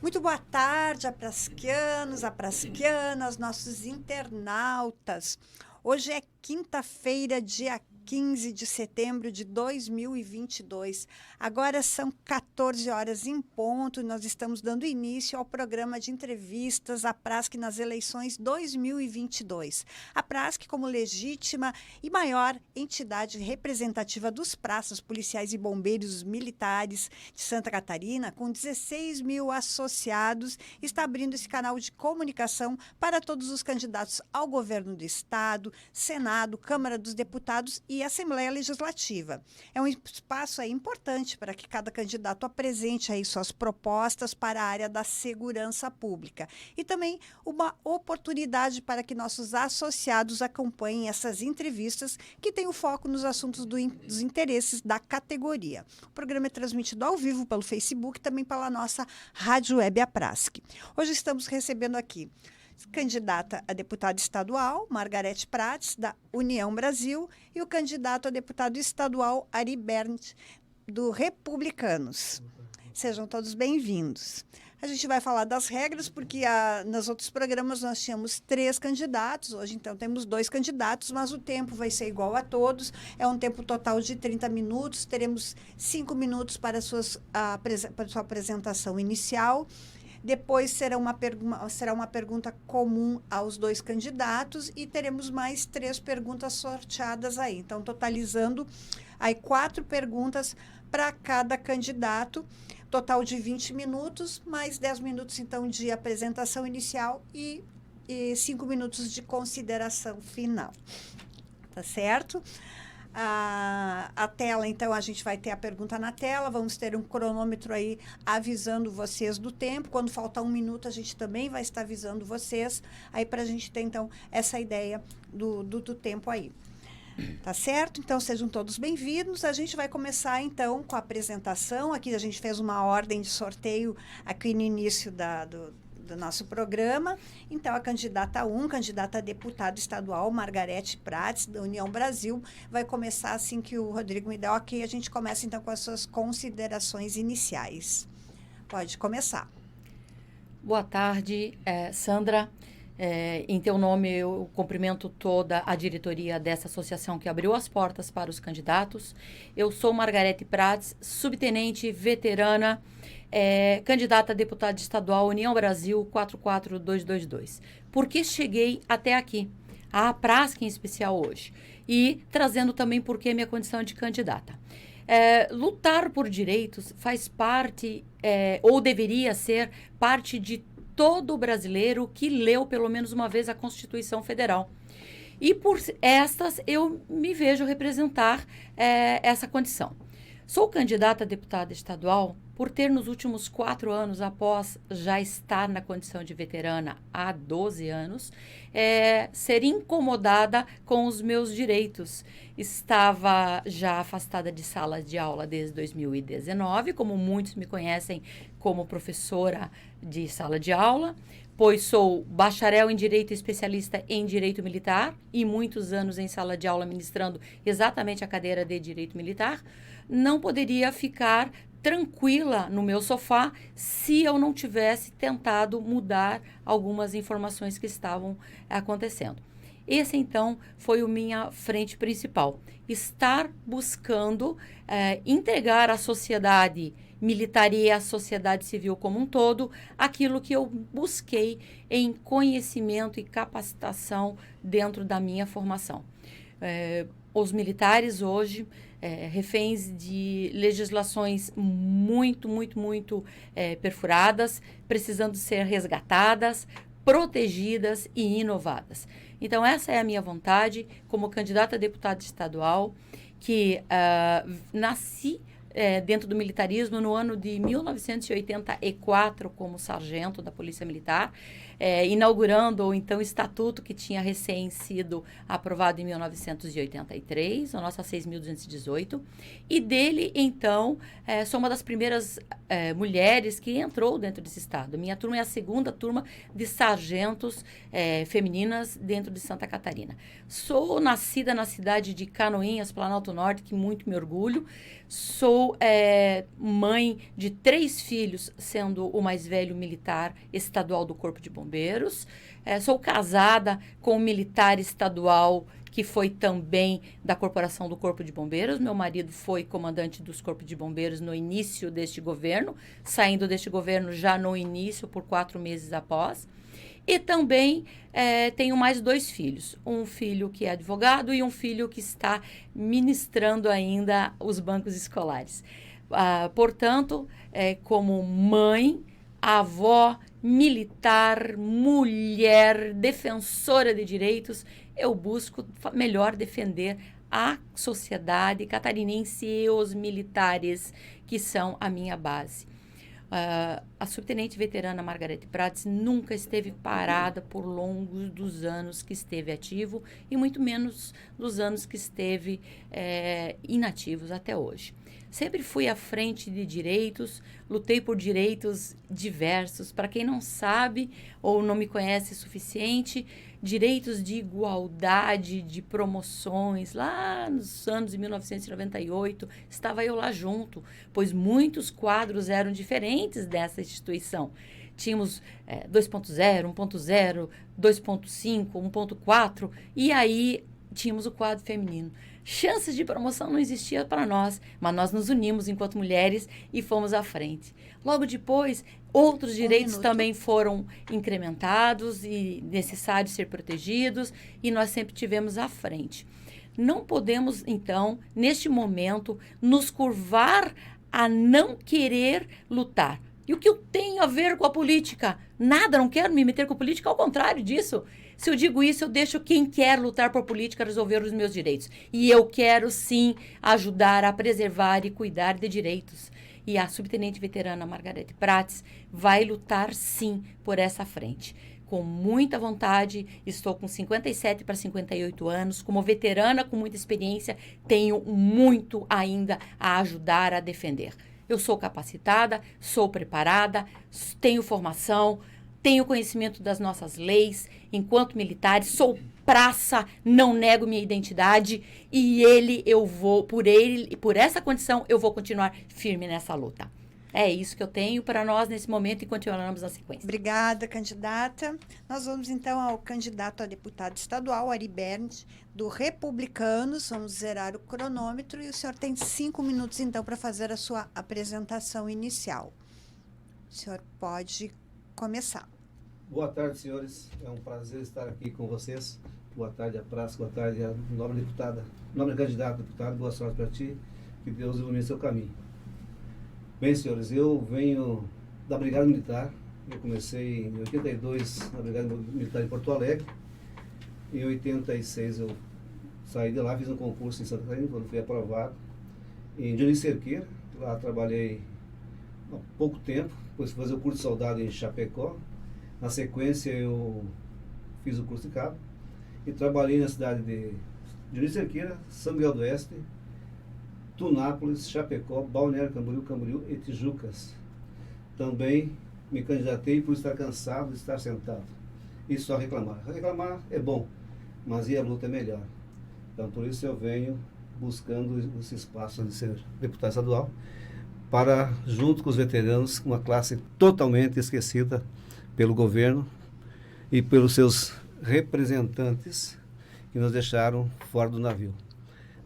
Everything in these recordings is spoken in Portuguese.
Muito boa tarde, aprasquianos, aprasquianas, nossos internautas. Hoje é quinta-feira, dia 15 de setembro de 2022. Agora são 14 horas em ponto e nós estamos dando início ao programa de entrevistas à Prasc nas eleições 2022. A Prasc, como legítima e maior entidade representativa dos praças, policiais e bombeiros militares de Santa Catarina, com 16 mil associados, está abrindo esse canal de comunicação para todos os candidatos ao governo do Estado, Senado, Câmara dos Deputados e Assembleia Legislativa. É um espaço importante para que cada candidato apresente aí suas propostas para a área da segurança pública. E também uma oportunidade para que nossos associados acompanhem essas entrevistas que têm o foco nos assuntos dos interesses da categoria. O programa é transmitido ao vivo pelo Facebook e também pela nossa Rádio Web Aprasc. Hoje estamos recebendo aqui candidata a deputada estadual, Margarete Prates, da União Brasil, e o candidato a deputado estadual, Ari Berndt, do Republicanos. Sejam todos bem-vindos. A gente vai falar das regras, porque nos outros programas nós tínhamos 3 candidatos, hoje então temos 2 candidatos, mas o tempo vai ser igual a todos, é um tempo total de 30 minutos, teremos 5 minutos para para sua apresentação inicial. Depois será uma pergunta comum aos 2 candidatos e teremos mais 3 perguntas sorteadas aí. Então, totalizando aí 4 perguntas para cada candidato, total de 20 minutos, mais 10 minutos, então, de apresentação inicial e 5 minutos de consideração final. Tá certo? A tela, então, a gente vai ter a pergunta na tela, vamos ter um cronômetro aí avisando vocês do tempo. Quando faltar 1 minuto, a gente também vai estar avisando vocês, aí para a gente ter, então, essa ideia do tempo aí. Tá certo? Então, sejam todos bem-vindos. A gente vai começar, então, com a apresentação. Aqui a gente fez uma ordem de sorteio aqui no início do nosso programa. Então, a candidata 1, candidata a deputado estadual, Margarete Prates, da União Brasil, vai começar assim que o Rodrigo me der ok. A gente começa, então, com as suas considerações iniciais. Pode começar. Boa tarde, Sandra. Em teu nome, eu cumprimento toda a diretoria dessa associação que abriu as portas para os candidatos. Eu sou Margarete Prates, subtenente veterana, candidata a deputada estadual União Brasil 44222. Por que cheguei até aqui? A Prasc em especial hoje. E trazendo também por que minha condição de candidata. Lutar por direitos faz parte, ou deveria ser parte de todo brasileiro que leu pelo menos uma vez a Constituição Federal. E por estas eu me vejo representar essa condição. Sou candidata a deputada estadual por ter nos últimos 4 anos, após já estar na condição de veterana há 12 anos, ser incomodada com os meus direitos. Estava já afastada de sala de aula desde 2019, como muitos me conhecem como professora de sala de aula, pois sou bacharel em Direito e especialista em Direito Militar e muitos anos em sala de aula ministrando exatamente a cadeira de Direito Militar. Não poderia ficar tranquila no meu sofá se eu não tivesse tentado mudar algumas informações que estavam acontecendo. Esse, então, foi a minha frente principal. Estar buscando entregar à sociedade militar e à sociedade civil como um todo aquilo que eu busquei em conhecimento e capacitação dentro da minha formação. Os militares hoje, reféns de legislações muito perfuradas, precisando ser resgatadas, protegidas e inovadas. Então, essa é a minha vontade como candidata a deputada estadual, que nasci dentro do militarismo no ano de 1984 como sargento da Polícia Militar, inaugurando o então estatuto que tinha recém sido aprovado em 1983, a nossa 6.218, e dele, então, sou uma das primeiras mulheres que entrou dentro desse estado. Minha turma é a segunda turma de sargentos femininas dentro de Santa Catarina. Sou nascida na cidade de Canoinhas, Planalto Norte, que muito me orgulho. Sou mãe de 3 filhos, sendo o mais velho militar estadual do Corpo de Bombeiros. Sou casada com um militar estadual que foi também da Corporação do Corpo de Bombeiros. Meu marido foi comandante dos Corpos de Bombeiros no início deste governo, saindo deste governo já no início, por 4 meses após. E também tenho mais 2 filhos. Um filho que é advogado e um filho que está ministrando ainda os bancos escolares. Portanto, como mãe, avó, militar, mulher, defensora de direitos, eu busco melhor defender a sociedade catarinense e os militares, que são a minha base. A subtenente veterana Margarete Prates nunca esteve parada por longos dos anos que esteve ativo e muito menos dos anos que esteve inativos até hoje. Sempre fui à frente de direitos, lutei por direitos diversos. Para quem não sabe ou não me conhece o suficiente, direitos de igualdade, de promoções, lá nos anos de 1998, estava eu lá junto, pois muitos quadros eram diferentes dessa instituição. Tínhamos 2.0, 1.0, 2.5, 1.4, e aí tínhamos o quadro feminino. Chances de promoção não existia para nós, mas nós nos unimos enquanto mulheres e fomos à frente. Logo depois, outros direitos também foram incrementados e necessários ser protegidos, e nós sempre tivemos à frente. Não podemos, então, neste momento, nos curvar a não querer lutar. E o que eu tenho a ver com a política? Nada, não quero me meter com a política, ao contrário disso. Se eu digo isso, eu deixo quem quer lutar por política resolver os meus direitos. E eu quero, sim, ajudar a preservar e cuidar de direitos. E a subtenente veterana Margarete Prates vai lutar, sim, por essa frente. Com muita vontade, estou com 57 para 58 anos. Como veterana com muita experiência, tenho muito ainda a ajudar a defender. Eu sou capacitada, sou preparada, tenho formação, tenho conhecimento das nossas leis, enquanto militares, sou praça, não nego minha identidade, e por essa condição, eu vou continuar firme nessa luta. É isso que eu tenho para nós nesse momento e continuaremos na sequência. Obrigada, candidata. Nós vamos então ao candidato a deputado estadual, Ari Bernd, do Republicanos. Vamos zerar o cronômetro e o senhor tem 5 minutos então para fazer a sua apresentação inicial. O senhor pode começar. Boa tarde, senhores. É um prazer estar aqui com vocês. Boa tarde, a praça. Boa tarde, a nobre deputada, nobre candidato a deputado. Boa sorte para ti. Que Deus ilumine seu caminho. Bem, senhores, eu venho da Brigada Militar. Eu comecei em 82 na Brigada Militar em Porto Alegre. Em 86 eu saí de lá, fiz um concurso em Santa Catarina, quando fui aprovado. Em Dionísio Cerqueira, lá trabalhei há pouco tempo, depois fui fazer o curso de soldado em Chapecó. Na sequência eu fiz o curso de cabo e trabalhei na cidade de Dionísio Cerqueira, São Miguel do Oeste, Tunápolis, Chapecó, Balneário Camboriú e Tijucas. Também me candidatei por estar cansado de estar sentado e só reclamar. Reclamar é bom, mas ir à luta é melhor. Então por isso eu venho buscando esse espaço de ser deputado estadual para, junto com os veteranos, uma classe totalmente esquecida pelo governo e pelos seus representantes, que nos deixaram fora do navio.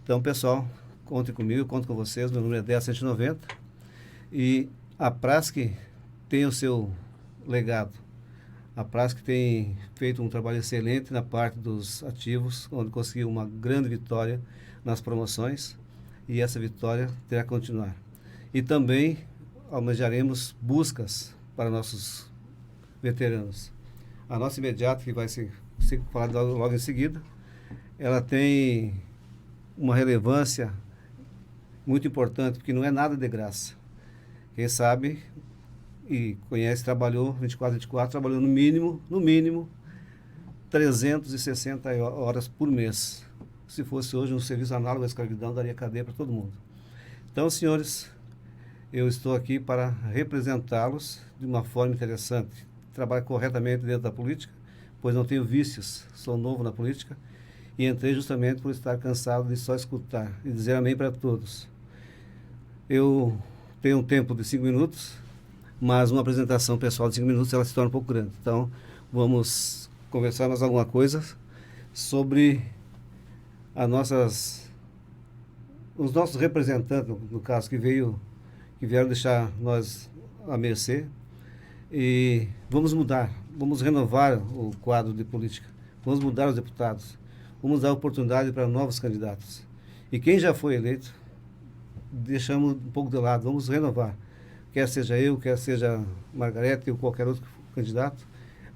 Então, pessoal, contem comigo, conto com vocês, meu número é 10190 e a Prasc tem o seu legado. A Prasc tem feito um trabalho excelente na parte dos ativos, onde conseguiu uma grande vitória nas promoções e essa vitória terá que continuar. E também almejaremos buscas para nossos veteranos. A nossa imediata, que vai ser falada logo em seguida, ela tem uma relevância muito importante, porque não é nada de graça. Quem sabe e conhece, trabalhou 24/24, trabalhou no mínimo 360 horas por mês. Se fosse hoje um serviço análogo à escravidão, daria cadeia para todo mundo. Então, senhores, eu estou aqui para representá-los de uma forma interessante. Trabalho corretamente dentro da política, pois não tenho vícios, sou novo na política, e entrei justamente por estar cansado de só escutar e dizer amém para todos. Eu tenho um tempo de 5 minutos, mas uma apresentação pessoal de 5 minutos ela se torna um pouco grande. Então, vamos conversar mais alguma coisa sobre os nossos representantes, no caso, que vieram deixar nós à mercê. E vamos mudar, vamos renovar o quadro de política, vamos mudar os deputados, vamos dar oportunidade para novos candidatos. E quem já foi eleito, deixamos um pouco de lado, vamos renovar. Quer seja eu, quer seja Margarete ou qualquer outro candidato,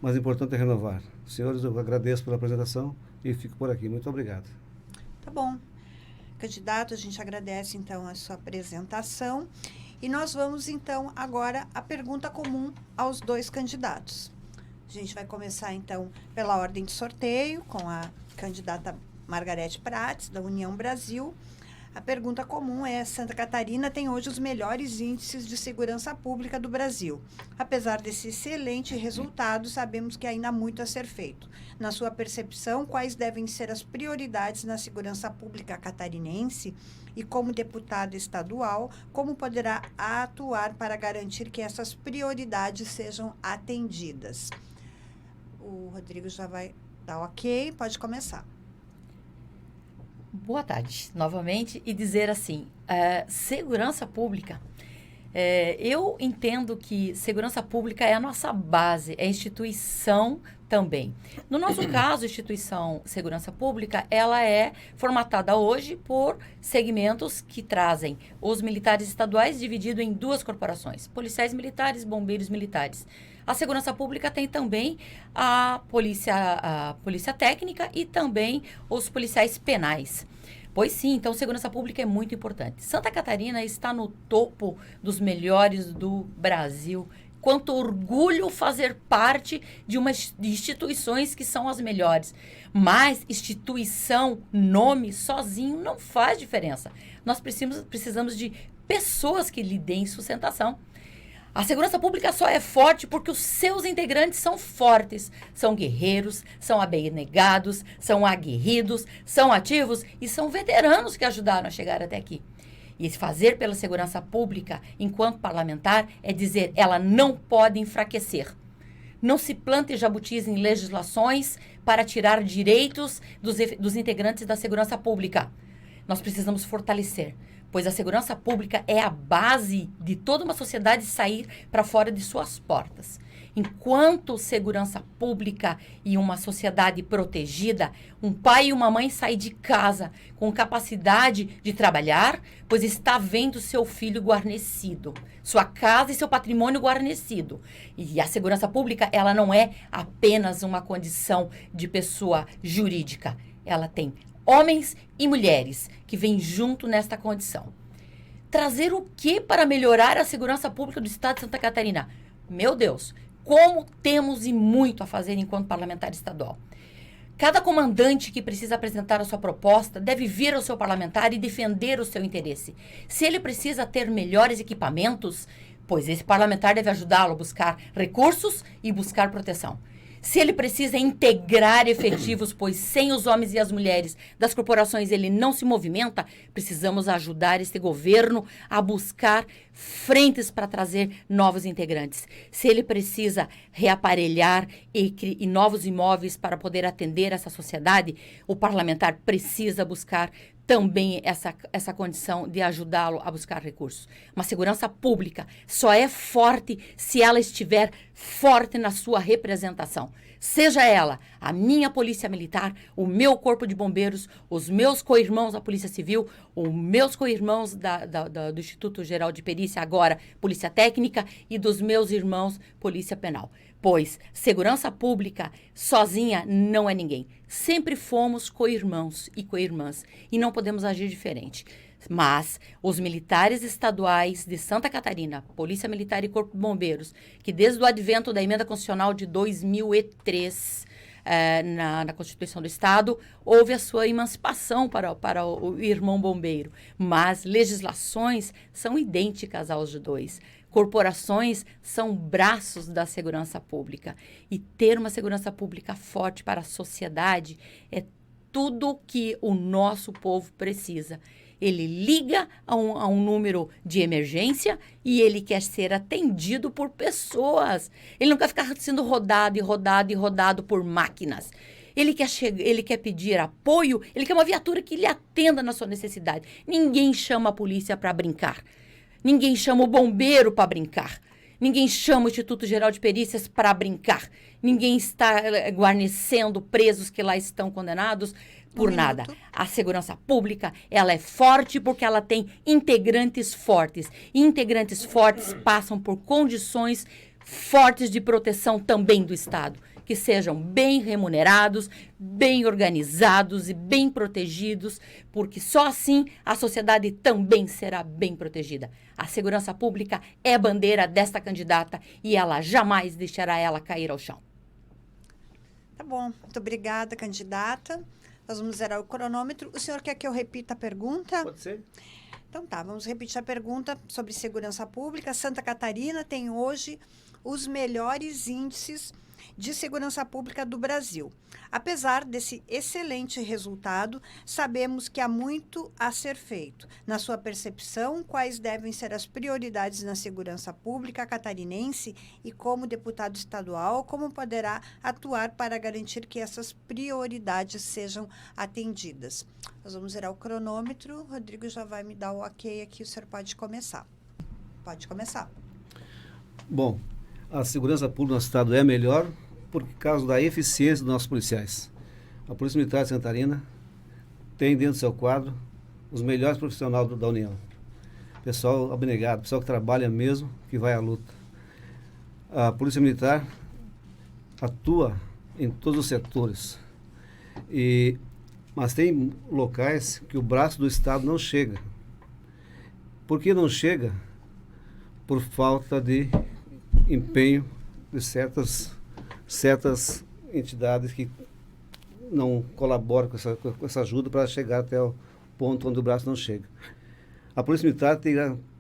mas o importante é renovar. Senhores, eu agradeço pela apresentação e fico por aqui. Muito obrigado. Tá bom. Candidato, a gente agradece, então, a sua apresentação. E nós vamos, então, agora à pergunta comum aos dois candidatos. A gente vai começar, então, pela ordem de sorteio, com a candidata Margarete Prates, da União Brasil. A pergunta comum é: Santa Catarina tem hoje os melhores índices de segurança pública do Brasil. Apesar desse excelente resultado, sabemos que ainda há muito a ser feito. Na sua percepção, quais devem ser as prioridades na segurança pública catarinense? E como deputada estadual, como poderá atuar para garantir que essas prioridades sejam atendidas? O Rodrigo já vai dar ok, pode começar. Boa tarde, novamente, e dizer assim, segurança pública, eu entendo que segurança pública é a nossa base, é a instituição também. No nosso caso, a instituição segurança pública, ela é formatada hoje por segmentos que trazem os militares estaduais dividido em duas corporações, policiais militares, bombeiros militares. A segurança pública tem também a polícia técnica e também os policiais penais. Pois sim, então segurança pública é muito importante. Santa Catarina está no topo dos melhores do Brasil. Quanto orgulho fazer parte de instituições que são as melhores. Mas instituição, nome, sozinho não faz diferença. Nós precisamos de pessoas que lhe deem sustentação. A segurança pública só é forte porque os seus integrantes são fortes, são guerreiros, são abnegados, são aguerridos, são ativos e são veteranos que ajudaram a chegar até aqui. E fazer pela segurança pública, enquanto parlamentar, é dizer, ela não pode enfraquecer. Não se plante jabutis em legislações para tirar direitos dos integrantes da segurança pública. Nós precisamos fortalecer, pois a segurança pública é a base de toda uma sociedade sair para fora de suas portas. Enquanto segurança pública e uma sociedade protegida, um pai e uma mãe saem de casa com capacidade de trabalhar, pois está vendo seu filho guarnecido, sua casa e seu patrimônio guarnecido. E a segurança pública, ela não é apenas uma condição de pessoa jurídica, ela tem homens e mulheres que vêm junto nesta condição. Trazer o que para melhorar a segurança pública do Estado de Santa Catarina? Meu Deus, como temos e muito a fazer enquanto parlamentar estadual. Cada comandante que precisa apresentar a sua proposta deve vir ao seu parlamentar e defender o seu interesse. Se ele precisa ter melhores equipamentos, pois esse parlamentar deve ajudá-lo a buscar recursos e buscar proteção. Se ele precisa integrar efetivos, pois sem os homens e as mulheres das corporações ele não se movimenta, precisamos ajudar este governo a buscar frentes para trazer novos integrantes. Se ele precisa reaparelhar e novos imóveis para poder atender essa sociedade, o parlamentar precisa buscar também essa condição de ajudá-lo a buscar recursos. Uma segurança pública só é forte se ela estiver forte na sua representação. Seja ela a minha polícia militar, o meu corpo de bombeiros, os meus co-irmãos da Polícia Civil, os meus co-irmãos do Instituto Geral de Perícia, agora Polícia Técnica, e dos meus irmãos Polícia Penal. Pois segurança pública sozinha não é ninguém. Sempre fomos co-irmãos e co-irmãs e não podemos agir diferente. Mas os militares estaduais de Santa Catarina, Polícia Militar e Corpo de Bombeiros, que desde o advento da Emenda Constitucional de 2003, na Constituição do Estado, houve a sua emancipação para o irmão bombeiro. Mas legislações são idênticas aos de dois. Corporações são braços da segurança pública. E ter uma segurança pública forte para a sociedade é tudo o que o nosso povo precisa. Ele liga a um número de emergência e ele quer ser atendido por pessoas. Ele não quer ficar sendo rodado e rodado e rodado por máquinas. Ele quer pedir apoio, ele quer uma viatura que lhe atenda na sua necessidade. Ninguém chama a polícia para brincar. Ninguém chama o bombeiro para brincar. Ninguém chama o Instituto Geral de Perícias para brincar. Ninguém está guarnecendo presos que lá estão condenados por nada. A segurança pública, ela é forte porque ela tem integrantes fortes. E integrantes fortes passam por condições fortes de proteção também do Estado. Que sejam bem remunerados, bem organizados e bem protegidos, porque só assim a sociedade também será bem protegida. A segurança pública é bandeira desta candidata e ela jamais deixará ela cair ao chão. Tá bom, muito obrigada, candidata. Nós vamos zerar o cronômetro. O senhor quer que eu repita a pergunta? Pode ser? Então tá, vamos repetir a pergunta sobre segurança pública. Santa Catarina tem hoje os melhores índices de segurança pública do Brasil. Apesar desse excelente resultado, sabemos que há muito a ser feito. Na sua percepção, quais devem ser as prioridades na segurança pública catarinense e, como deputado estadual, como poderá atuar para garantir que essas prioridades sejam atendidas? Nós vamos zerar o cronômetro. O Rodrigo já vai me dar o ok aqui, o senhor pode começar. Pode começar. Bom, a segurança pública no estado é melhor por causa da eficiência dos nossos policiais. A Polícia Militar de Santa Catarina tem dentro do seu quadro os melhores profissionais da União. Pessoal abnegado, pessoal que trabalha mesmo, que vai à luta. A Polícia Militar atua em todos os setores. Mas tem locais que o braço do Estado não chega. Por que não chega? Por falta de empenho de certas entidades que não colaboram com essa ajuda para chegar até o ponto onde o braço não chega. A Polícia Militar tem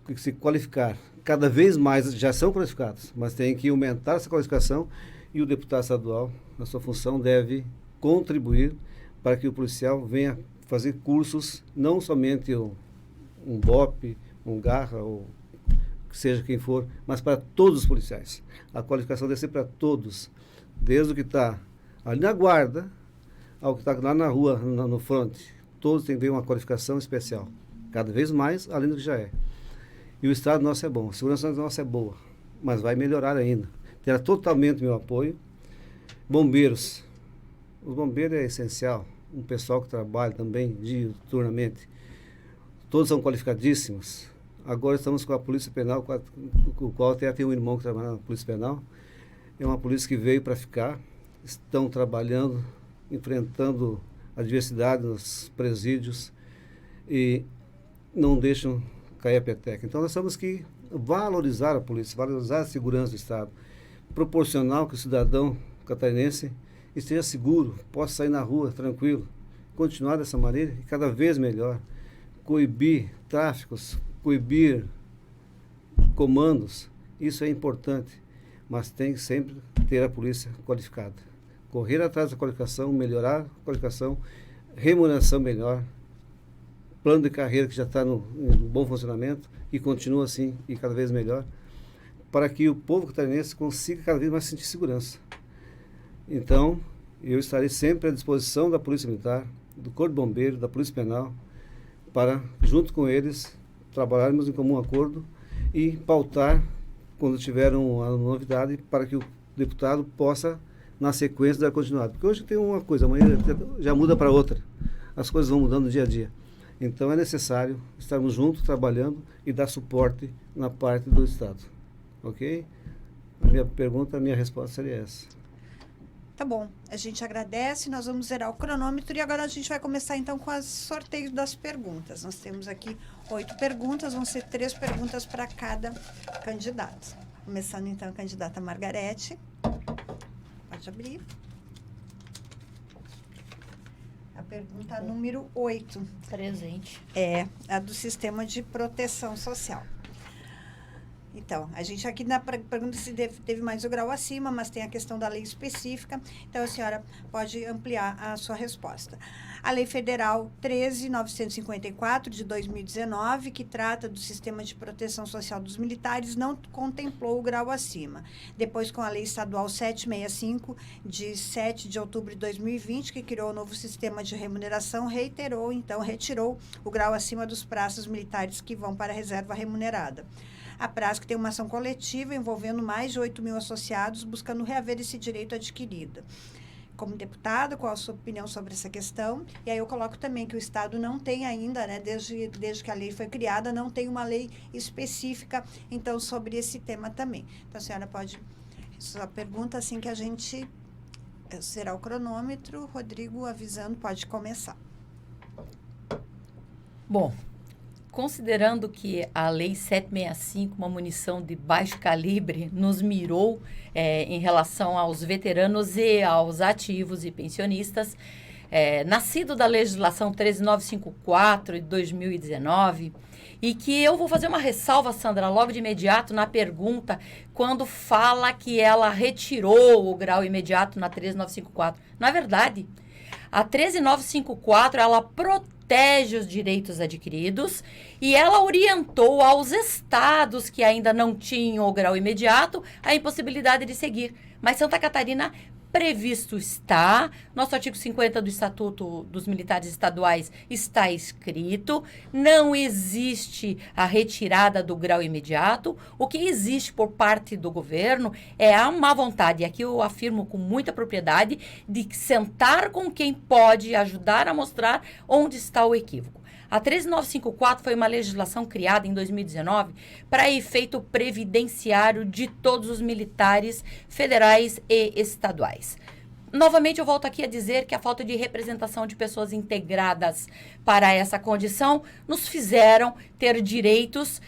que se qualificar. Cada vez mais já são qualificados, mas tem que aumentar essa qualificação e o deputado estadual, na sua função, deve contribuir para que o policial venha fazer cursos, não somente um BOP, um Garra, ou seja quem for, mas para todos os policiais. A qualificação deve ser para todos, desde o que está ali na guarda ao que está lá na rua, no fronte. Todos têm que ter uma qualificação especial, cada vez mais, além do que já é. E o Estado nosso é bom, a segurança nossa é boa, mas vai melhorar ainda. Terá totalmente meu apoio. Bombeiros. Os bombeiros é essencial, um pessoal que trabalha também diuturnamente. Todos são qualificadíssimos. Agora estamos com a Polícia Penal, com o qual até tem um irmão que trabalha na Polícia Penal. É uma polícia que veio para ficar, estão trabalhando, enfrentando a diversidade nos presídios e não deixam cair a peteca. Então nós temos que valorizar a polícia, valorizar a segurança do Estado, proporcionar que o cidadão catarinense esteja seguro, possa sair na rua tranquilo, continuar dessa maneira e cada vez melhor, coibir tráficos, coibir comandos, isso é importante, mas tem que sempre ter a polícia qualificada. correr atrás da qualificação, melhorar a qualificação, remuneração melhor, plano de carreira que já está em bom funcionamento e continua assim e cada vez melhor, para que o povo catarinense consiga cada vez mais sentir segurança. Então, eu estarei sempre à disposição da Polícia Militar, do Corpo de Bombeiro, da Polícia Penal, para, junto com eles, trabalharmos em comum acordo e pautar, quando tiver uma novidade, para que o deputado possa, na sequência, dar continuidade. Porque hoje tem uma coisa, amanhã já muda para outra. As coisas vão mudando dia a dia. Então é necessário estarmos juntos, trabalhando e dar suporte na parte do Estado. Ok? A minha resposta seria essa. Tá bom, a gente agradece, nós vamos zerar o cronômetro e agora a gente vai começar então com o sorteio das perguntas. Nós temos aqui 8 perguntas, vão ser 3 perguntas para cada candidato. Começando então a candidata Margarete. Pode abrir. A pergunta número 8. Presente. É a do Sistema de Proteção Social. Então, a gente aqui na pergunta se teve mais o grau acima, mas tem a questão da lei específica. Então, a senhora pode ampliar a sua resposta. A Lei Federal 13.954, de 2019, que trata do Sistema de Proteção Social dos Militares, não contemplou o grau acima. Depois, com a Lei Estadual 765, de 7 de outubro de 2020, que criou o novo sistema de remuneração, retirou o grau acima dos praças militares que vão para a reserva remunerada. A PRASC tem uma ação coletiva envolvendo mais de 8 mil associados, buscando reaver esse direito adquirido. Como deputada, qual a sua opinião sobre essa questão? E aí eu coloco também que o Estado não tem ainda, né, desde que a lei foi criada, não tem uma lei específica, então, sobre esse tema também. Então, a senhora pode... Sua pergunta, assim que a gente... Será o cronômetro, Rodrigo avisando, pode começar. Bom, considerando que a Lei 765, uma munição de baixo calibre, nos mirou em relação aos veteranos e aos ativos e pensionistas, nascido da legislação 13954 de 2019, e que eu vou fazer uma ressalva, Sandra, logo de imediato na pergunta, quando fala que ela retirou o grau imediato na 13954. Na verdade, a 13954, ela protege os direitos adquiridos e ela orientou aos estados que ainda não tinham o grau imediato a impossibilidade de seguir. Mas Santa Catarina previsto está, nosso artigo 50 do Estatuto dos Militares Estaduais está escrito, não existe a retirada do grau imediato, o que existe por parte do governo é a má vontade, e aqui eu afirmo com muita propriedade, de sentar com quem pode ajudar a mostrar onde está o equívoco. A 13954 foi uma legislação criada em 2019 para efeito previdenciário de todos os militares federais e estaduais. Novamente, eu volto aqui a dizer que a falta de representação de pessoas integradas para essa condição nos fizeram ter direitos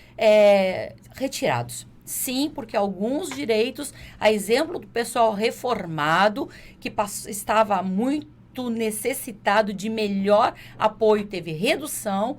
retirados. Sim, porque alguns direitos, a exemplo do pessoal reformado, que estava muito necessitado de melhor apoio, teve redução.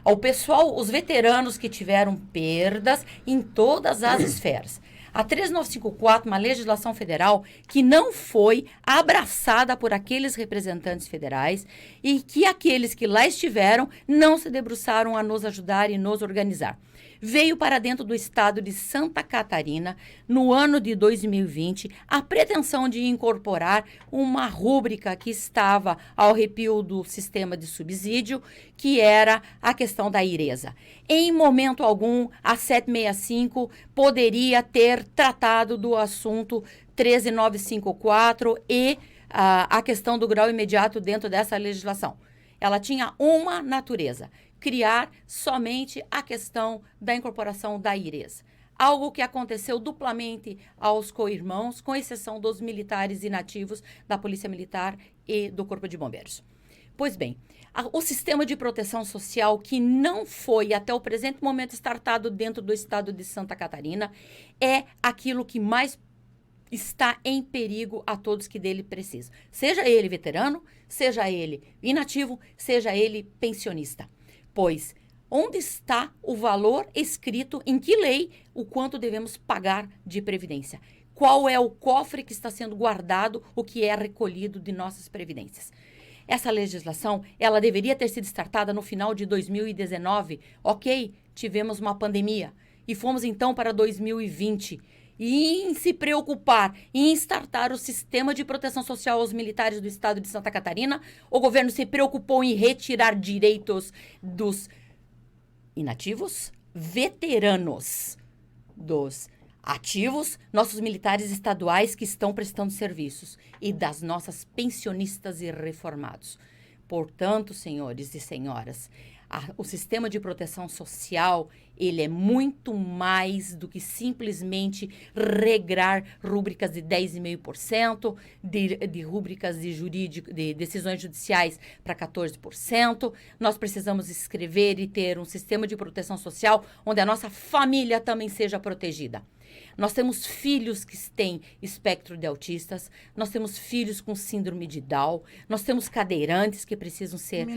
Ao pessoal, os veteranos que tiveram perdas em todas as esferas. A 13954, uma legislação federal que não foi abraçada por aqueles representantes federais e que aqueles que lá estiveram não se debruçaram a nos ajudar e nos organizar. Veio para dentro do estado de Santa Catarina, no ano de 2020, a pretensão de incorporar uma rúbrica que estava ao arrepio do sistema de subsídio, que era a questão da IRESA. Em momento algum, a 765 poderia ter tratado do assunto 13954 e a questão do grau imediato dentro dessa legislação. Ela tinha uma natureza: criar somente a questão da incorporação da IRES. Algo que aconteceu duplamente aos co-irmãos, com exceção dos militares inativos da Polícia Militar e do Corpo de Bombeiros. Pois bem, o sistema de proteção social, que não foi até o presente momento startado dentro do estado de Santa Catarina, é aquilo que mais está em perigo a todos que dele precisam. Seja ele veterano, seja ele inativo, seja ele pensionista. Pois, onde está o valor escrito, em que lei, o quanto devemos pagar de previdência? qual é o cofre que está sendo guardado, o que é recolhido de nossas previdências. Essa legislação, ela deveria ter sido startada no final de 2019. Ok, tivemos uma pandemia e fomos então para 2020. E em se preocupar em startar o sistema de proteção social aos militares do estado de Santa Catarina, o governo se preocupou em retirar direitos dos inativos, veteranos, dos ativos, nossos militares estaduais que estão prestando serviços e das nossas pensionistas e reformados. Portanto, senhores e senhoras, o sistema de proteção social, ele é muito mais do que simplesmente regrar rúbricas de 10,5%, de rúbricas de decisões judiciais para 14%. Nós precisamos escrever e ter um sistema de proteção social onde a nossa família também seja protegida. Nós temos filhos que têm espectro de autistas, nós temos filhos com síndrome de Down, nós temos cadeirantes que precisam ser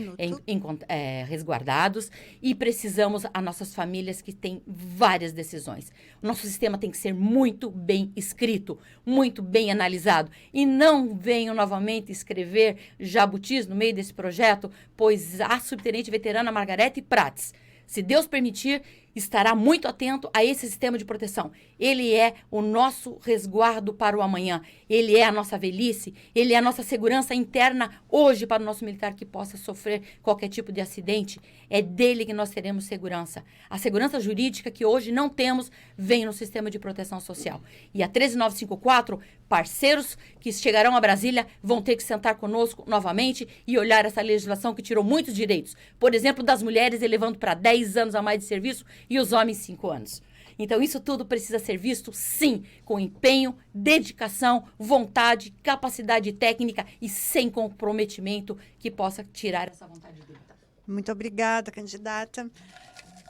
resguardados e precisamos as nossas famílias que têm várias decisões. O nosso sistema tem que ser muito bem escrito, muito bem analisado. E não venham novamente escrever jabutis no meio desse projeto, pois a subtenente veterana Margarete Prates, se Deus permitir, estará muito atento a esse sistema de proteção. Ele é o nosso resguardo para o amanhã. Ele é a nossa velhice. Ele é a nossa segurança interna hoje para o nosso militar que possa sofrer qualquer tipo de acidente. É dele que nós teremos segurança. A segurança jurídica que hoje não temos vem no sistema de proteção social. E a 13954, parceiros que chegarão a Brasília vão ter que sentar conosco novamente e olhar essa legislação que tirou muitos direitos. Por exemplo, das mulheres elevando para 10 anos a mais de serviço e os homens 5 anos. Então, isso tudo precisa ser visto, sim, com empenho, dedicação, vontade, capacidade técnica e sem comprometimento que possa tirar essa vontade dele. Muito obrigada, candidata.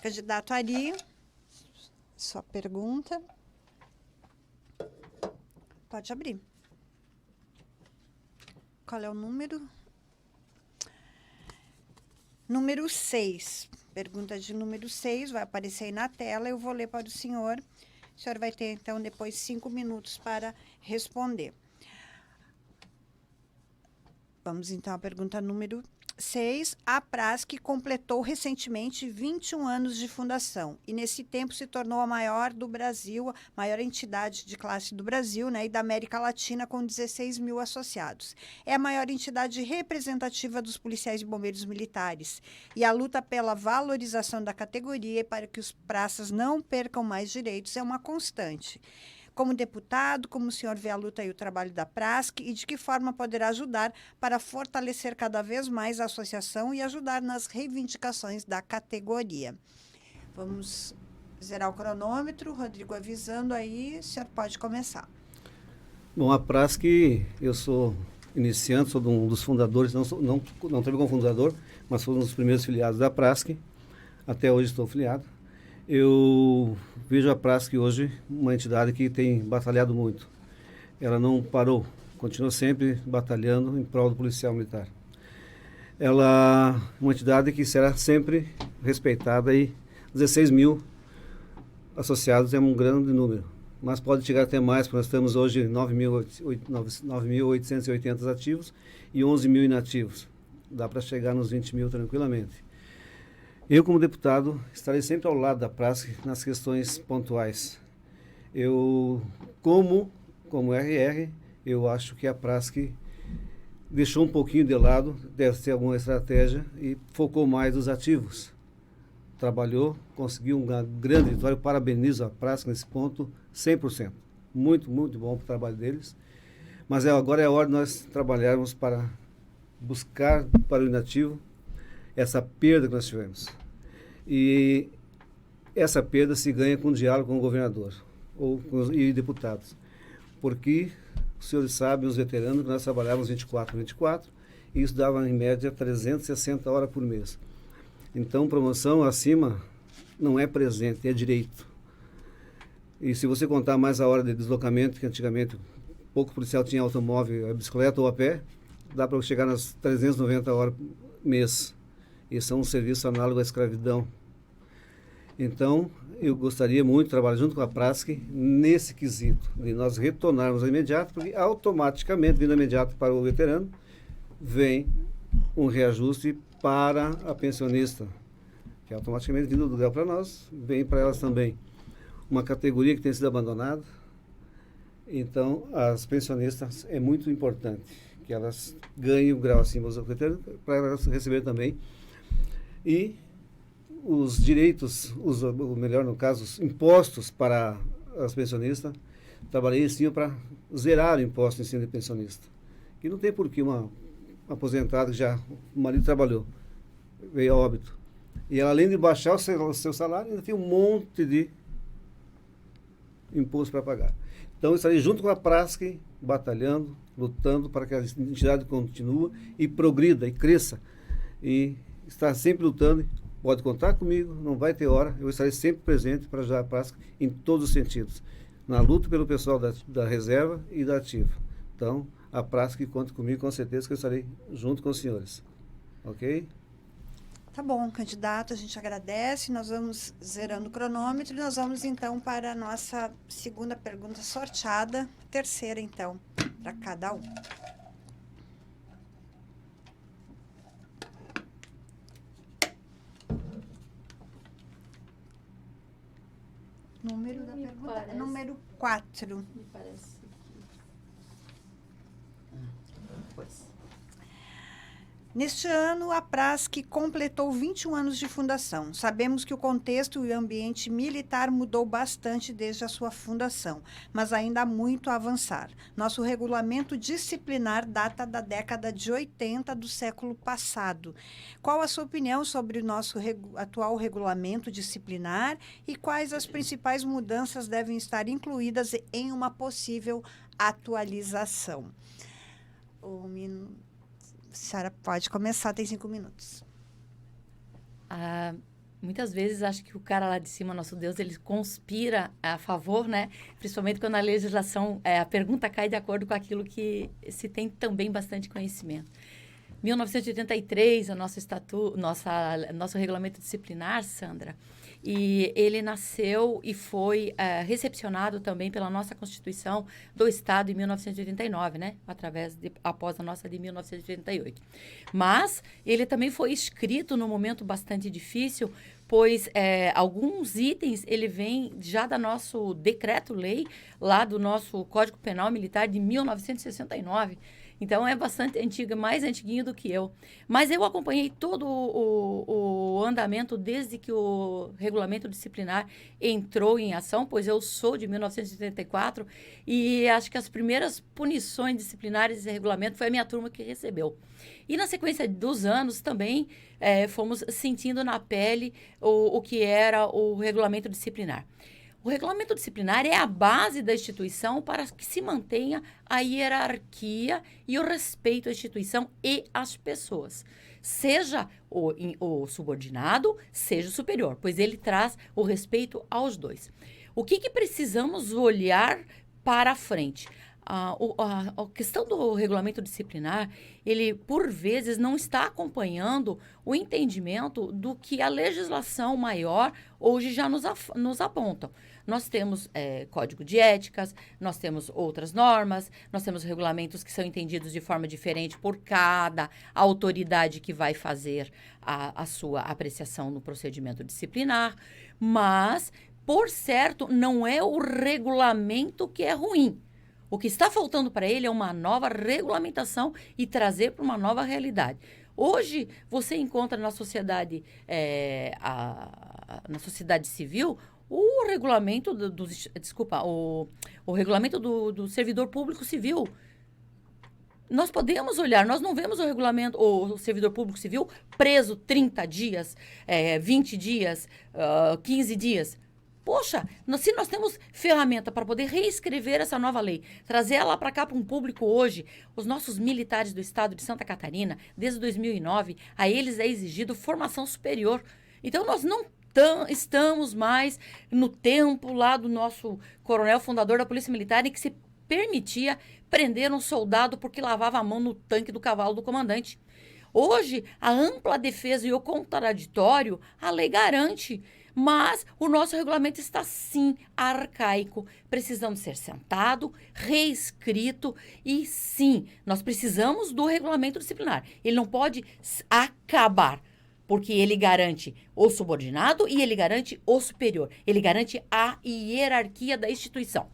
Candidato Ari, sua pergunta. Pode abrir. Qual é o número? Número 6. Pergunta de número 6, vai aparecer aí na tela, eu vou ler para o senhor. O senhor vai ter, então, depois 5 minutos para responder. Vamos, então, à pergunta número 6. A Prasc completou recentemente 21 anos de fundação e, nesse tempo, se tornou a maior do Brasil, a maior entidade de classe do Brasil, né, e da América Latina, com 16 mil associados. É a maior entidade representativa dos policiais e bombeiros militares. E a luta pela valorização da categoria e para que os praças não percam mais direitos é uma constante. Como deputado, como o senhor vê a luta e o trabalho da Prasc e de que forma poderá ajudar para fortalecer cada vez mais a associação e ajudar nas reivindicações da categoria. Vamos zerar o cronômetro, Rodrigo avisando aí, o senhor pode começar. Bom, a Prasc, eu sou iniciante, sou um dos fundadores, não trabalho como fundador, mas sou um dos primeiros filiados da Prasc, até hoje estou filiado. Eu vejo a Prasc hoje uma entidade que tem batalhado muito. Ela não parou, continua sempre batalhando em prol do policial militar. Ela é uma entidade que será sempre respeitada e 16 mil associados é um grande número, mas pode chegar até mais, porque nós temos hoje 9.880 ativos e 11 mil inativos. Dá para chegar nos 20 mil tranquilamente. Eu, como deputado, estarei sempre ao lado da Prasc nas questões pontuais. Eu, como RR, eu acho que a Prasc deixou um pouquinho de lado, deve ter alguma estratégia, e focou mais nos ativos. Trabalhou, conseguiu uma grande vitória, eu parabenizo a Prasc nesse ponto, 100%. Muito, muito bom o trabalho deles. Mas agora é a hora de nós trabalharmos para buscar para o inativo essa perda que nós tivemos. E essa perda se ganha com diálogo com o governador e deputados. Porque os senhores sabem, os veteranos, que nós trabalhávamos 24, e isso dava em média 360 horas por mês. Então, promoção acima não é presente, é direito. E se você contar mais a hora de deslocamento, que antigamente pouco policial tinha automóvel, a bicicleta ou a pé, dá para chegar nas 390 horas por mês. Isso é um serviço análogo à escravidão. Então, eu gostaria muito de trabalhar junto com a Prasc nesse quesito, de nós retornarmos ao imediato, porque automaticamente, vindo imediato para o veterano, vem um reajuste para a pensionista, que automaticamente, vindo do grau para nós, vem para elas também. Uma categoria que tem sido abandonada. Então, as pensionistas é muito importante que elas ganhem o grau acima do veterano, para elas receber também. E os direitos, ou melhor, no caso, os impostos para as pensionistas, trabalhei sim para zerar o imposto em cima de pensionista. E não tem por que uma aposentada que já o marido trabalhou, veio a óbito. E ela, além de baixar o seu salário, ainda tem um monte de imposto para pagar. Então, eu estarei junto com a Prasc, batalhando, lutando para que a entidade continue e progrida e cresça. E está sempre lutando. Pode contar comigo, não vai ter hora. Eu estarei sempre presente para ajudar a Prasc em todos os sentidos. Na luta pelo pessoal da reserva e da ativa. Então, a Prasc conta comigo, com certeza que eu estarei junto com os senhores. Ok? Tá bom, candidato, a gente agradece. Nós vamos zerando o cronômetro e nós vamos então para a nossa segunda pergunta sorteada, terceira então, para cada um. Número da pergunta é número 4. Me parece que... Pois. Neste ano, a Prasc completou 21 anos de fundação. Sabemos que o contexto e o ambiente militar mudou bastante desde a sua fundação, mas ainda há muito a avançar. Nosso regulamento disciplinar data da década de 80 do século passado. Qual a sua opinião sobre o nosso atual regulamento disciplinar e quais as principais mudanças devem estar incluídas em uma possível atualização? A senhora pode começar, tem 5 minutos. Muitas vezes acho que o cara lá de cima, nosso Deus, ele conspira a favor, né? Principalmente quando a legislação, a pergunta cai de acordo com aquilo que se tem também bastante conhecimento. 1983, o nosso regulamento disciplinar, Sandra, e ele nasceu e foi recepcionado também pela nossa Constituição do Estado em 1989, né? Após a nossa de 1988. Mas ele também foi escrito num momento bastante difícil, pois alguns itens ele vem já do nosso decreto-lei, lá do nosso Código Penal Militar de 1969. Então, é bastante antiga, mais antiguinho do que eu. Mas eu acompanhei todo o andamento desde que o regulamento disciplinar entrou em ação, pois eu sou de 1984 e acho que as primeiras punições disciplinares desse regulamento foi a minha turma que recebeu. E na sequência dos anos também fomos sentindo na pele o que era o regulamento disciplinar. O regulamento disciplinar é a base da instituição para que se mantenha a hierarquia e o respeito à instituição e às pessoas. Seja o subordinado, seja o superior, pois ele traz o respeito aos dois. O que precisamos olhar para frente? A questão do regulamento disciplinar, ele, por vezes, não está acompanhando o entendimento do que a legislação maior hoje já nos aponta. Nós temos código de éticas, nós temos outras normas, nós temos regulamentos que são entendidos de forma diferente por cada autoridade que vai fazer a sua apreciação no procedimento disciplinar, mas, por certo, não é o regulamento que é ruim. O que está faltando para ele é uma nova regulamentação e trazer para uma nova realidade. Hoje, você encontra na sociedade, na sociedade civil, o regulamento o regulamento do servidor público civil. Nós podemos olhar, nós não vemos o servidor público civil preso 30 dias, 20 dias, 15 dias. Poxa, se nós temos ferramenta para poder reescrever essa nova lei, trazer ela para cá para um público hoje, os nossos militares do estado de Santa Catarina, desde 2009, a eles é exigido formação superior. Então, nós não estamos mais no tempo lá do nosso coronel fundador da Polícia Militar, em que se permitia prender um soldado porque lavava a mão no tanque do cavalo do comandante. Hoje, a ampla defesa e o contraditório, a lei garante. Mas o nosso regulamento está, sim, arcaico. Precisamos ser sentado, reescrito e, sim, nós precisamos do regulamento disciplinar. Ele não pode acabar, porque ele garante o subordinado e ele garante o superior. Ele garante a hierarquia da instituição.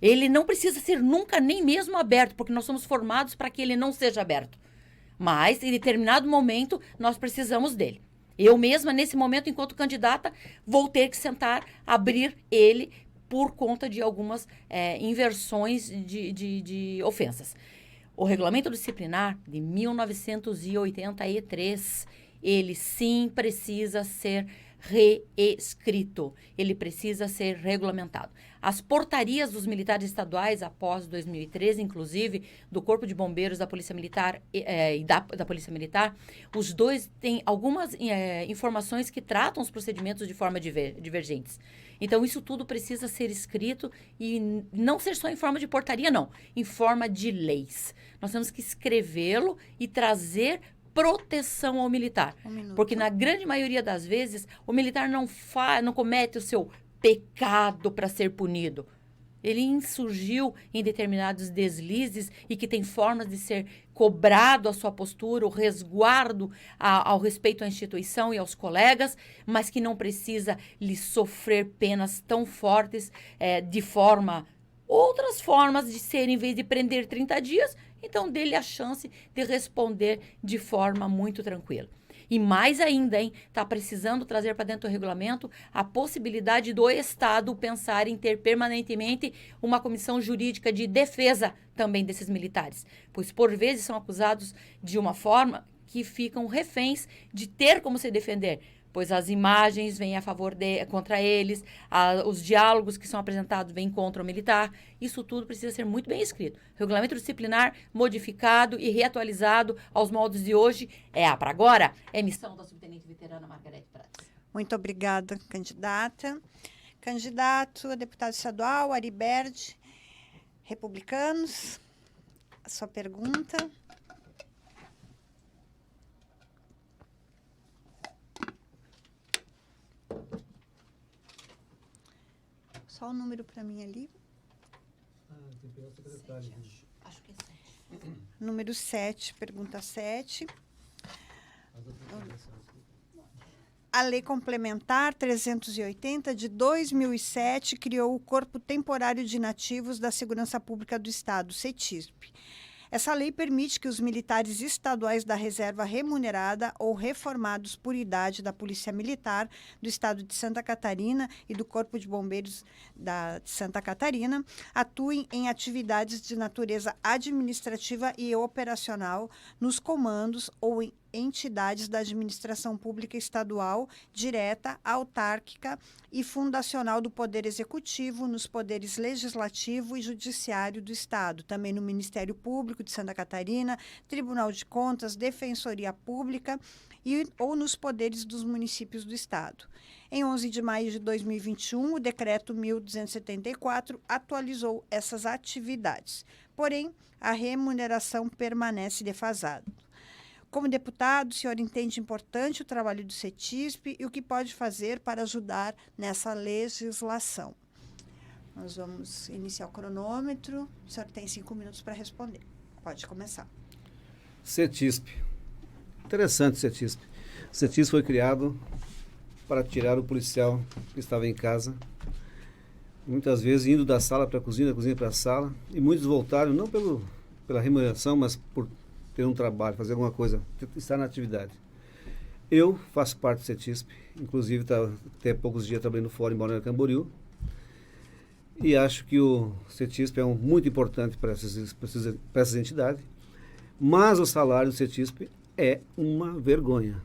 Ele não precisa ser nunca nem mesmo aberto, porque nós somos formados para que ele não seja aberto. Mas, em determinado momento, nós precisamos dele. Eu mesma, nesse momento, enquanto candidata, vou ter que sentar, abrir ele por conta de algumas inversões de ofensas. O regulamento disciplinar de 1983, ele sim precisa ser reescrito, ele precisa ser regulamentado. As portarias dos militares estaduais após 2013, inclusive, do Corpo de Bombeiros, da Polícia Militar e da Polícia Militar, os dois têm algumas informações que tratam os procedimentos de forma divergentes. Então, isso tudo precisa ser escrito e não ser só em forma de portaria, não, em forma de leis. Nós temos que escrevê-lo e trazer proteção ao militar. Porque na grande maioria das vezes, o militar não comete o seu pecado para ser punido. Ele insurgiu em determinados deslizes e que tem formas de ser cobrado a sua postura, o resguardo ao respeito à instituição e aos colegas, mas que não precisa lhe sofrer penas tão fortes outras formas de ser, em vez de prender 30 dias, então dê-lhe a chance de responder de forma muito tranquila. E mais ainda, está precisando trazer para dentro do regulamento a possibilidade do Estado pensar em ter permanentemente uma comissão jurídica de defesa também desses militares, pois por vezes são acusados de uma forma que ficam reféns de ter como se defender, pois as imagens vêm contra eles, os diálogos que são apresentados vêm contra o militar. Isso tudo precisa ser muito bem escrito. Regulamento disciplinar modificado e reatualizado aos moldes de hoje para agora. É missão da subtenente veterana Margarete Prates. Muito obrigada, candidata. Candidato a deputado estadual, Ari Berdi, Republicanos. A sua pergunta. Só o número para mim ali. Tem que pegar o secretário. Acho que é 7. Número 7, pergunta 7. A Lei Complementar 380 de 2007 criou o Corpo Temporário de Inativos da Segurança Pública do Estado, CETISP. Essa lei permite que os militares estaduais da reserva remunerada ou reformados por idade da Polícia Militar do Estado de Santa Catarina e do Corpo de Bombeiros de Santa Catarina atuem em atividades de natureza administrativa e operacional nos comandos ou em entidades da administração pública estadual, direta, autárquica e fundacional do Poder Executivo, nos poderes Legislativo e Judiciário do Estado, também no Ministério Público de Santa Catarina, Tribunal de Contas, Defensoria Pública ou nos poderes dos municípios do Estado. Em 11 de maio de 2021, o Decreto 1274 atualizou essas atividades, porém, a remuneração permanece defasada. Como deputado, o senhor entende importante o trabalho do CETISP e o que pode fazer para ajudar nessa legislação? Nós vamos iniciar o cronômetro. O senhor tem 5 minutos para responder. Pode começar. CETISP. Interessante CETISP. O CETISP foi criado para tirar o policial que estava em casa, muitas vezes indo da sala para a cozinha, da cozinha para a sala, e muitos voltaram, não pela remuneração, mas por ter um trabalho, fazer alguma coisa, estar na atividade. Eu faço parte do CETISP, inclusive até poucos dias trabalhando fora em Balneário Camboriú, e acho que o CETISP é muito importante para essas entidades, mas o salário do CETISP é uma vergonha.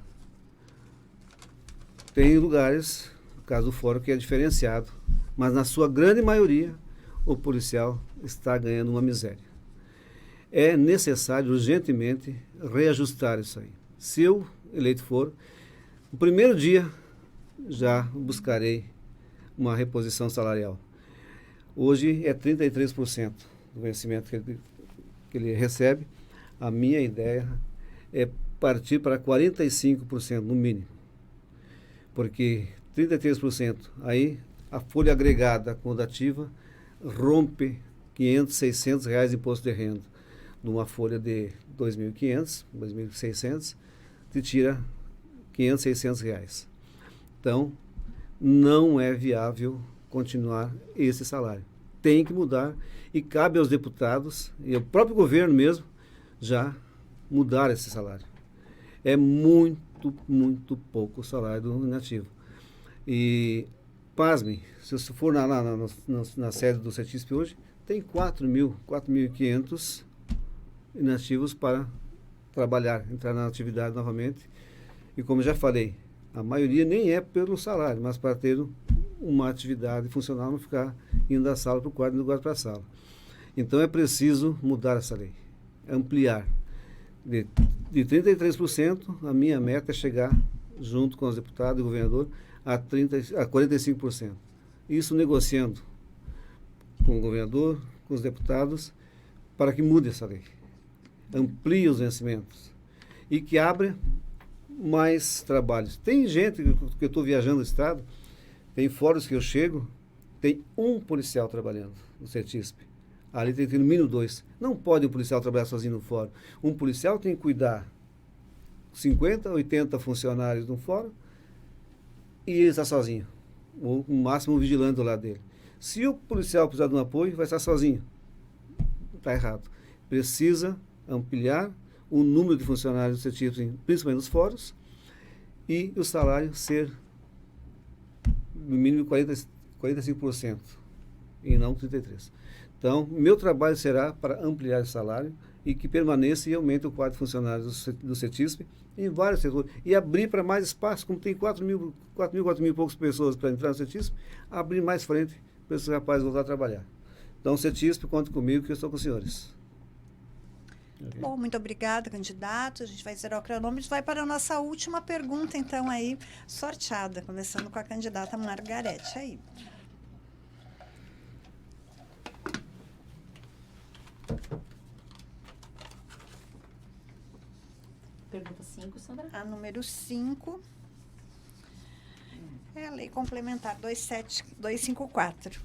Tem lugares, no caso do fórum, que é diferenciado, mas na sua grande maioria o policial está ganhando uma miséria. É necessário urgentemente reajustar isso aí. Se eu eleito for, no primeiro dia já buscarei uma reposição salarial. Hoje é 33% do vencimento que ele recebe. A minha ideia é partir para 45% no mínimo, porque 33%. Aí a folha agregada acumulativa rompe 500, 600 reais de imposto de renda. Numa folha de 2.500, 2.600, te tira 500, 600 reais. Então, não é viável continuar esse salário. Tem que mudar e cabe aos deputados e ao próprio governo mesmo já mudar esse salário. É muito, muito pouco o salário do inativo. E, pasmem, se você for na sede do CETISP hoje, tem 4.500 inativos para trabalhar, entrar na atividade novamente. E como já falei, a maioria nem é pelo salário, mas para ter uma atividade funcional, não ficar indo da sala para o quarto e do quarto para a sala. Então é preciso mudar essa lei, ampliar. De 33%, a minha meta é chegar, junto com os deputados e o governador, a 45%. Isso negociando com o governador, com os deputados, para que mude essa lei. Amplie os vencimentos e que abra mais trabalhos. Tem gente que eu estou viajando no estado, tem fóruns que eu chego, tem um policial trabalhando no CETISP. Ali tem no mínimo 2. Não pode um policial trabalhar sozinho no fórum. Um policial tem que cuidar 50, 80 funcionários no fórum e ele está sozinho. Ou no máximo um vigilante do lado dele. Se o policial precisar de um apoio, vai estar sozinho. Está errado. Precisa ampliar o número de funcionários do CETISP, principalmente nos fóruns, e o salário ser no mínimo 45% e não 33%. Então, meu trabalho será para ampliar esse salário e que permaneça e aumente o quadro de funcionários do CETISP em vários setores. E abrir para mais espaço, como tem 4 mil e poucas pessoas para entrar no CETISP, abrir mais frente para esses rapazes voltar a trabalhar. Então, CETISP, conte comigo que eu estou com os senhores. Okay. Bom, muito obrigada, candidato. A gente vai zerar o cronômetro. Vai para a nossa última pergunta, então, aí, sorteada, começando com a candidata Margarete aí. Pergunta 5, Sandra. A número 5 é a Lei Complementar 254.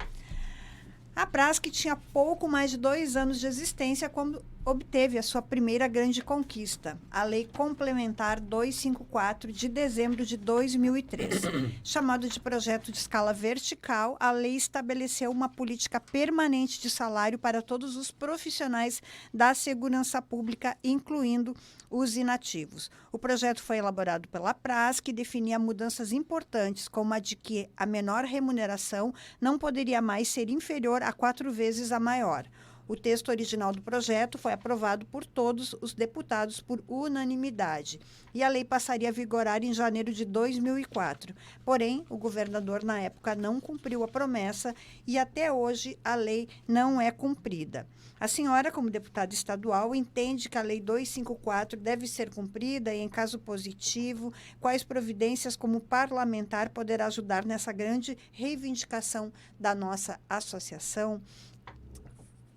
A PRASC tinha pouco mais de 2 anos de existência quando obteve a sua primeira grande conquista, a Lei Complementar 254, de dezembro de 2003. Chamado de projeto de escala vertical, a lei estabeleceu uma política permanente de salário para todos os profissionais da segurança pública, incluindo os inativos. O projeto foi elaborado pela PRASC e definia mudanças importantes, como a de que a menor remuneração não poderia mais ser inferior a 4 vezes a maior. O texto original do projeto foi aprovado por todos os deputados por unanimidade e a lei passaria a vigorar em janeiro de 2004. Porém, o governador, na época, não cumpriu a promessa e até hoje a lei não é cumprida. A senhora, como deputada estadual, entende que a Lei 254 deve ser cumprida e, em caso positivo, quais providências como parlamentar poderá ajudar nessa grande reivindicação da nossa associação?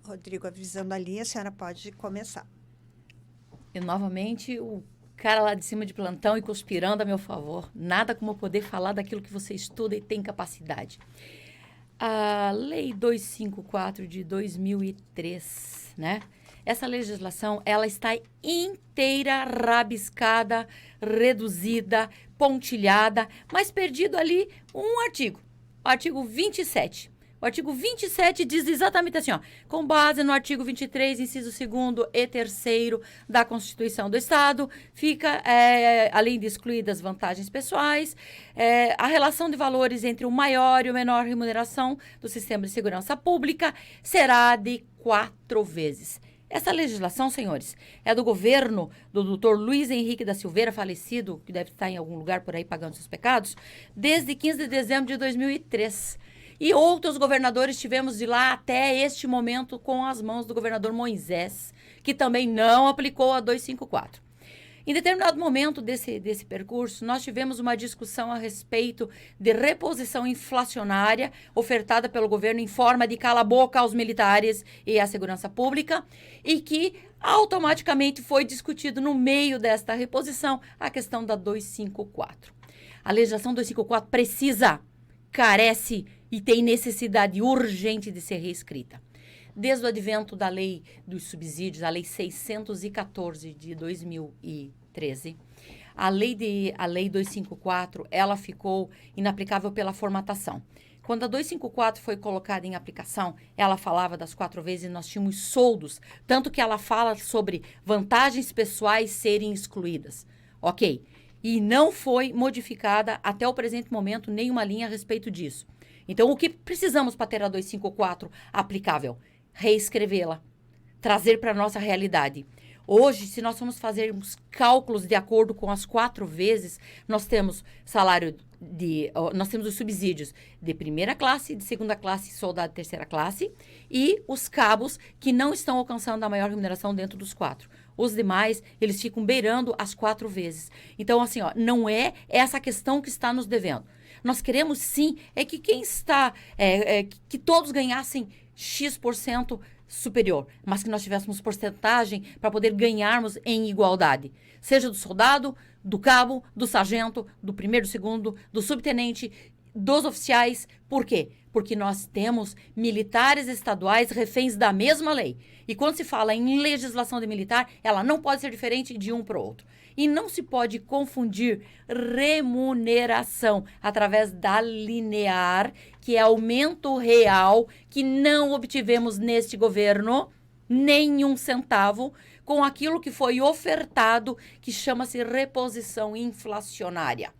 Rodrigo, avisando ali, a senhora pode começar. E, novamente, o cara lá de cima de plantão e conspirando a meu favor. Nada como poder falar daquilo que você estuda e tem capacidade. A Lei 254 de 2003, né? Essa legislação, ela está inteira, rabiscada, reduzida, pontilhada, mas perdido ali um artigo. O artigo 27. O artigo 27 diz exatamente assim, ó, com base no artigo 23, inciso 2º e 3º da Constituição do Estado, fica, além de excluídas vantagens pessoais, a relação de valores entre o maior e o menor remuneração do sistema de segurança pública será de 4 vezes. Essa legislação, senhores, é do governo do Dr. Luiz Henrique da Silveira, falecido, que deve estar em algum lugar por aí pagando seus pecados, desde 15 de dezembro de 2003. E outros governadores tivemos de lá até este momento com as mãos do governador Moisés, que também não aplicou a 254. Em determinado momento desse percurso, nós tivemos uma discussão a respeito de reposição inflacionária ofertada pelo governo em forma de cala-boca aos militares e à segurança pública, e que automaticamente foi discutido no meio desta reposição a questão da 254. A legislação 254 precisa, carece e tem necessidade urgente de ser reescrita. Desde o advento da lei dos subsídios, a lei 614 de 2013, a lei 254, ela ficou inaplicável pela formatação. Quando a 254 foi colocada em aplicação, ela falava das 4 vezes e nós tínhamos soldos, tanto que ela fala sobre vantagens pessoais serem excluídas. Ok. E não foi modificada até o presente momento nenhuma linha a respeito disso. Então, o que precisamos para ter a 254 aplicável? Reescrevê-la, trazer para a nossa realidade. Hoje, se nós formos fazermos cálculos de acordo com as 4 vezes, nós temos nós temos os subsídios de primeira classe, de segunda classe, soldado de terceira classe, e os cabos que não estão alcançando a maior remuneração dentro dos 4. Os demais, eles ficam beirando as 4 vezes. Então, assim, não é essa questão que está nos devendo. Nós queremos, sim, que quem está, que todos ganhassem X% superior, mas que nós tivéssemos porcentagem para poder ganharmos em igualdade. Seja do soldado, do cabo, do sargento, do primeiro, do segundo, do subtenente, dos oficiais. Por quê? Porque nós temos militares estaduais reféns da mesma lei. E quando se fala em legislação de militar, ela não pode ser diferente de um para o outro. E não se pode confundir remuneração através da linear, que é aumento real, que não obtivemos neste governo nenhum centavo, com aquilo que foi ofertado, que chama-se reposição inflacionária.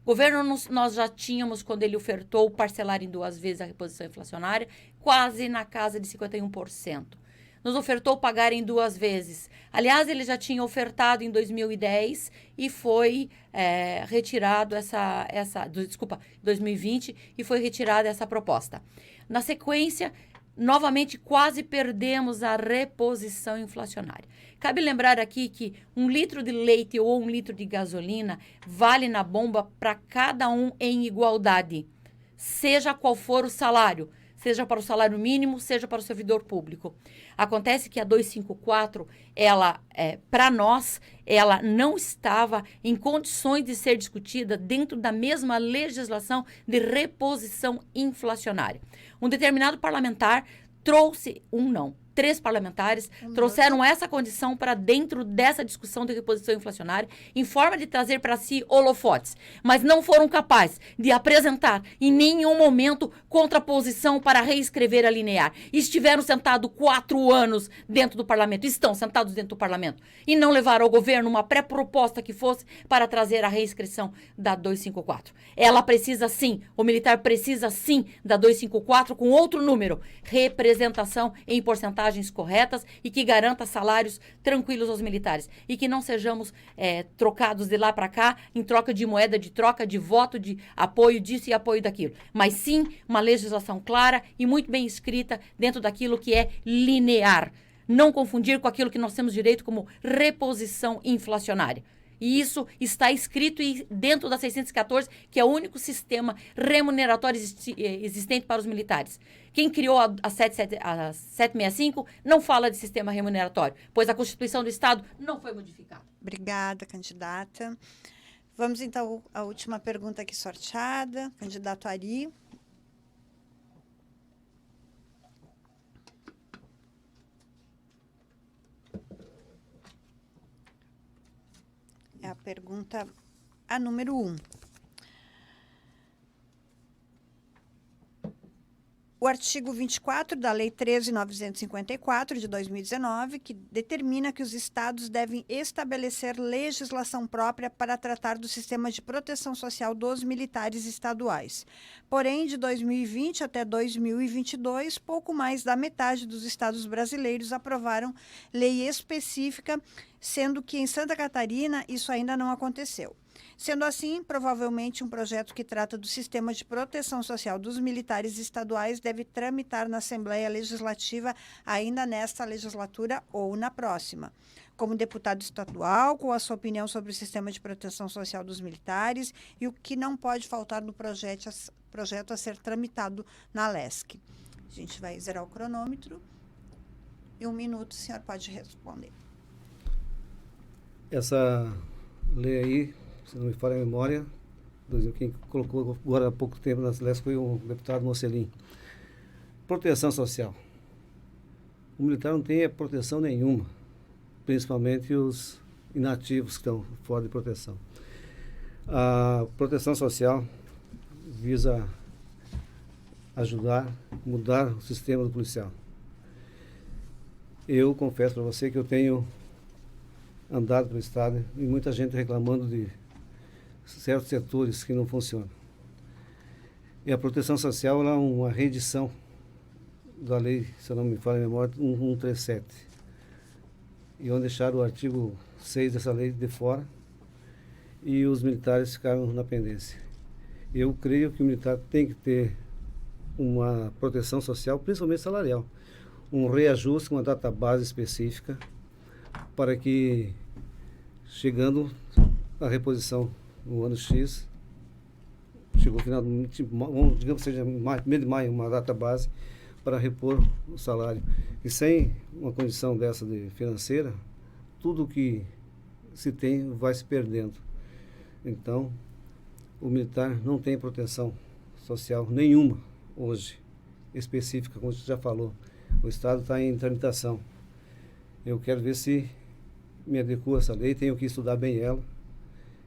Governo, nós já tínhamos, quando ele ofertou parcelar em 2 vezes a reposição inflacionária, quase na casa de 51%. Nos ofertou pagar em 2 vezes. Aliás, ele já tinha ofertado em 2010 e foi retirado 2020, e foi retirada essa proposta. Na sequência, novamente, quase perdemos a reposição inflacionária. Cabe lembrar aqui que 1 litro de leite ou 1 litro de gasolina vale na bomba para cada um em igualdade, seja qual for o salário, seja para o salário mínimo, seja para o servidor público. Acontece que a 254, para nós, ela não estava em condições de ser discutida dentro da mesma legislação de reposição inflacionária. Um determinado parlamentar trouxe, 3 parlamentares trouxeram essa condição para dentro dessa discussão de reposição inflacionária, em forma de trazer para si holofotes, mas não foram capazes de apresentar em nenhum momento contraposição para reescrever a linear. Estiveram sentados 4 anos dentro do parlamento, estão sentados dentro do parlamento, e não levaram ao governo uma pré-proposta que fosse para trazer a reescrição da 254. Ela precisa sim, o militar precisa sim da 254 com outro número, representação em porcentagem corretas e que garanta salários tranquilos aos militares. E que não sejamos trocados de lá para cá em troca de moeda, de troca de voto, de apoio disso e apoio daquilo. Mas sim, uma legislação clara e muito bem escrita dentro daquilo que é linear. Não confundir com aquilo que nós temos direito como reposição inflacionária. E isso está escrito dentro da 614, que é o único sistema remuneratório existente para os militares. Quem criou a 765 não fala de sistema remuneratório, pois a Constituição do Estado não foi modificada. Obrigada, candidata. Vamos, então, à última pergunta aqui sorteada. Candidato Ari. É a pergunta a número 1. O artigo 24 da Lei 13.954, de 2019, que determina que os estados devem estabelecer legislação própria para tratar do sistema de proteção social dos militares estaduais. Porém, de 2020 até 2022, pouco mais da metade dos estados brasileiros aprovaram lei específica, sendo que em Santa Catarina isso ainda não aconteceu. Sendo assim, provavelmente um projeto que trata do sistema de proteção social dos militares estaduais deve tramitar na Assembleia Legislativa ainda nesta legislatura ou na próxima. Como deputado estadual, qual a sua opinião sobre o sistema de proteção social dos militares e o que não pode faltar no projeto a ser tramitado na LESC? A gente vai zerar o cronômetro. Em 1 minuto, o senhor pode responder. Essa lei aí, se não me falha a memória, Quem colocou agora há pouco tempo nas leis foi o deputado Mocelin. Proteção social. O militar não tem proteção nenhuma, principalmente os inativos que estão fora de proteção. A proteção social visa ajudar, mudar o sistema do policial. Eu confesso para você que eu tenho andado pelo estado e muita gente reclamando de certos setores que não funcionam. E a proteção social é uma reedição da lei, se eu não me falha a memória, 137. E onde deixaram o artigo 6 dessa lei de fora e os militares ficaram na pendência. Eu creio que o militar tem que ter uma proteção social, principalmente salarial. Um reajuste com uma database específica para que, chegando a reposição no ano X, chegou no final, digamos que seja meio de maio, uma database para repor o salário. E sem uma condição dessa de financeira, tudo que se tem vai se perdendo. Então, o militar não tem proteção social nenhuma hoje, específica, como você já falou. O Estado está em tramitação. Eu quero ver se me adequo a essa lei, tenho que estudar bem ela,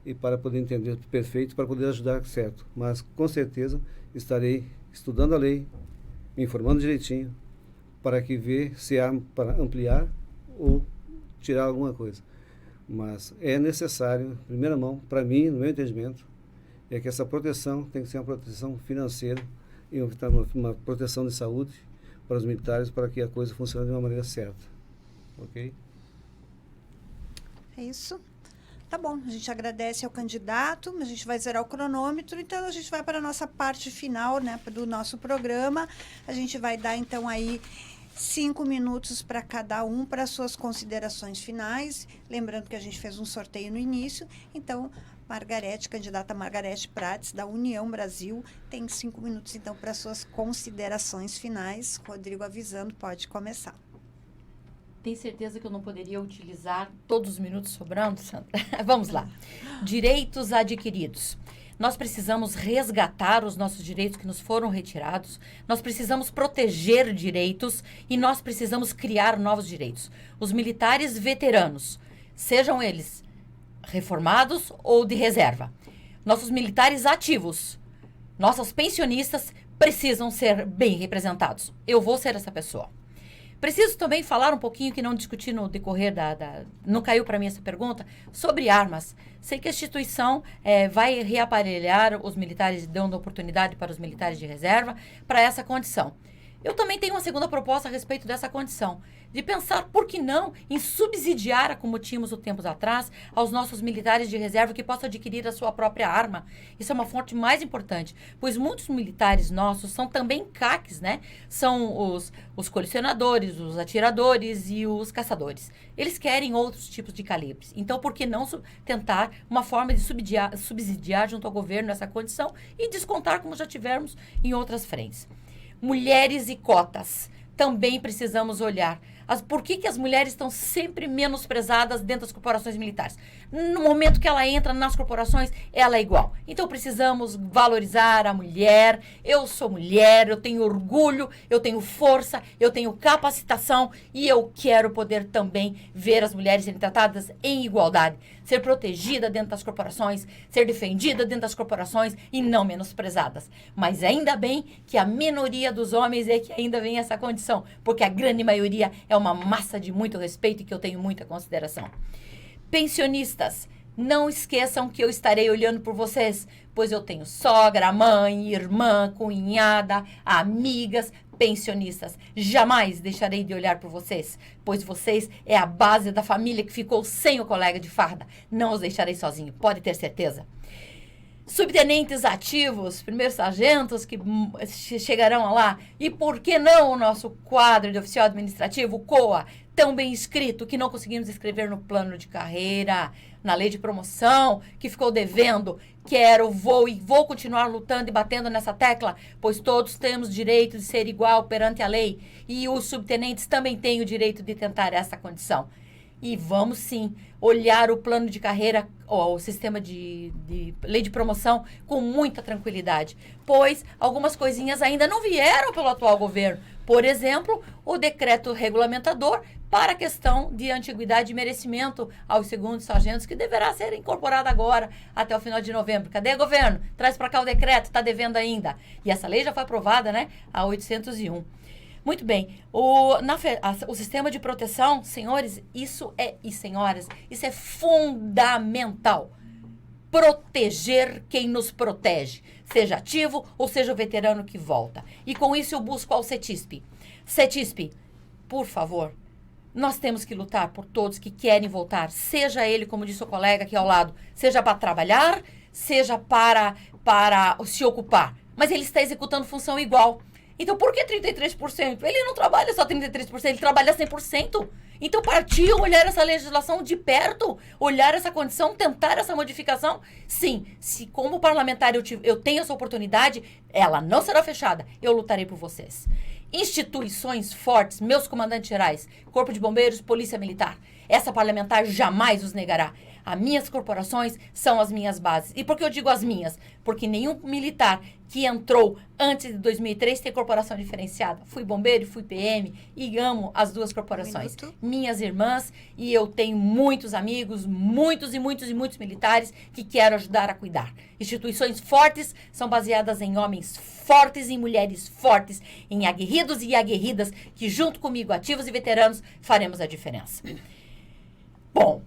e para poder entender perfeito, para poder ajudar certo. Mas, com certeza, estarei estudando a lei, me informando direitinho, para que ver se há para ampliar ou tirar alguma coisa. Mas é necessário, em primeira mão, para mim, no meu entendimento, é que essa proteção tem que ser uma proteção financeira e uma proteção de saúde para os militares, para que a coisa funcione de uma maneira certa. Ok? É isso. Tá bom, a gente agradece ao candidato, a gente vai zerar o cronômetro, então a gente vai para a nossa parte final, né, do nosso programa. A gente vai dar, então, aí 5 minutos para cada um, para suas considerações finais. Lembrando que a gente fez um sorteio no início, então, candidata Margarete Prates, da União Brasil, tem 5 minutos, então, para suas considerações finais. Rodrigo avisando, pode começar. Tem certeza que eu não poderia utilizar todos os minutos sobrando, Sandra? Vamos lá. Direitos adquiridos. Nós precisamos resgatar os nossos direitos que nos foram retirados, nós precisamos proteger direitos e nós precisamos criar novos direitos. Os militares veteranos, sejam eles reformados ou de reserva. Nossos militares ativos, nossas pensionistas precisam ser bem representados. Eu vou ser essa pessoa. Preciso também falar um pouquinho, que não discuti no decorrer não caiu para mim essa pergunta, sobre armas. Sei que a instituição vai reaparelhar os militares, dando oportunidade para os militares de reserva para essa condição. Eu também tenho uma segunda proposta a respeito dessa condição, de pensar, por que não, em subsidiar, como tínhamos o tempos atrás, aos nossos militares de reserva que possam adquirir a sua própria arma. Isso é uma fonte mais importante, pois muitos militares nossos são também CACs, né? São os colecionadores, os atiradores e os caçadores. Eles querem outros tipos de calibres. Então, por que não tentar uma forma de subsidiar junto ao governo essa condição e descontar como já tivemos em outras frentes? Mulheres e cotas. Também precisamos olhar. Por que as mulheres estão sempre menosprezadas dentro das corporações militares? No momento que ela entra nas corporações, ela é igual. Então, precisamos valorizar a mulher. Eu sou mulher, eu tenho orgulho, eu tenho força, eu tenho capacitação e eu quero poder também ver as mulheres serem tratadas em igualdade. Ser protegida dentro das corporações, ser defendida dentro das corporações e não menosprezadas. Mas ainda bem que a minoria dos homens é que ainda vem essa condição, porque a grande maioria é uma massa de muito respeito e que eu tenho muita consideração. Pensionistas, não esqueçam que eu estarei olhando por vocês, pois eu tenho sogra, mãe, irmã, cunhada, amigas, pensionistas. Jamais deixarei de olhar por vocês, pois vocês é a base da família que ficou sem o colega de farda. Não os deixarei sozinho, pode ter certeza. Subtenentes ativos, primeiros sargentos que chegarão lá. E por que não o nosso quadro de oficial administrativo, COA, tão bem escrito que não conseguimos escrever no plano de carreira, na lei de promoção, que ficou devendo. Vou continuar lutando e batendo nessa tecla, pois todos temos direito de ser igual perante a lei. E os subtenentes também têm o direito de tentar essa condição. e vamos sim olhar o plano de carreira, o sistema de lei de promoção com muita tranquilidade, pois algumas coisinhas ainda não vieram pelo atual governo. Por exemplo, o decreto regulamentador para a questão de antiguidade e merecimento aos segundos sargentos, que deverá ser incorporado agora até o final de novembro. Cadê, governo? Traz para cá o decreto, está devendo ainda. E essa lei já foi aprovada, né, a 801. Muito bem, o sistema de proteção, senhores, e senhoras, isso é fundamental. Proteger quem nos protege, seja ativo ou seja o veterano que volta. E com isso eu busco ao CETISP. CETISP, por favor, nós temos que lutar por todos que querem voltar, seja ele, como disse o colega aqui ao lado, seja para trabalhar, seja para se ocupar. Mas ele está executando função igual. Então, por que 33%? Ele não trabalha só 33%, ele trabalha 100%. Então, partir olhar essa legislação de perto, olhar essa condição, tentar essa modificação. Sim, se como parlamentar eu tenho essa oportunidade, ela não será fechada. Eu lutarei por vocês. Instituições fortes, meus comandantes gerais, Corpo de Bombeiros, Polícia Militar. Essa parlamentar jamais os negará. As minhas corporações são as minhas bases. E por que eu digo as minhas? Porque nenhum militar que entrou antes de 2003 tem corporação diferenciada. Fui bombeiro, fui PM e amo as duas corporações. Minhas irmãs, e eu tenho muitos amigos, muitos militares que quero ajudar a cuidar. Instituições fortes são baseadas em homens fortes e mulheres fortes, em aguerridos e aguerridas que junto comigo, ativos e veteranos, faremos a diferença. Bom,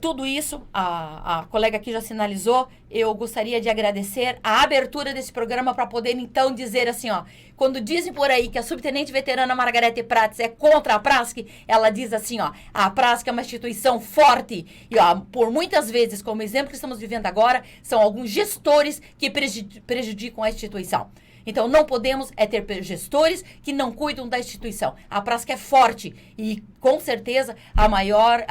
tudo isso, a colega aqui já sinalizou, eu gostaria de agradecer a abertura desse programa para poder, então, dizer assim, ó, quando dizem por aí que a subtenente veterana Margarete Prates é contra a PRASC, ela diz assim, ó, a PRASC é uma instituição forte e, ó, por muitas vezes, como exemplo que estamos vivendo agora, são alguns gestores que prejudicam a instituição. Então, não podemos ter gestores que não cuidam da instituição. A PRASC é forte e, com certeza, a maior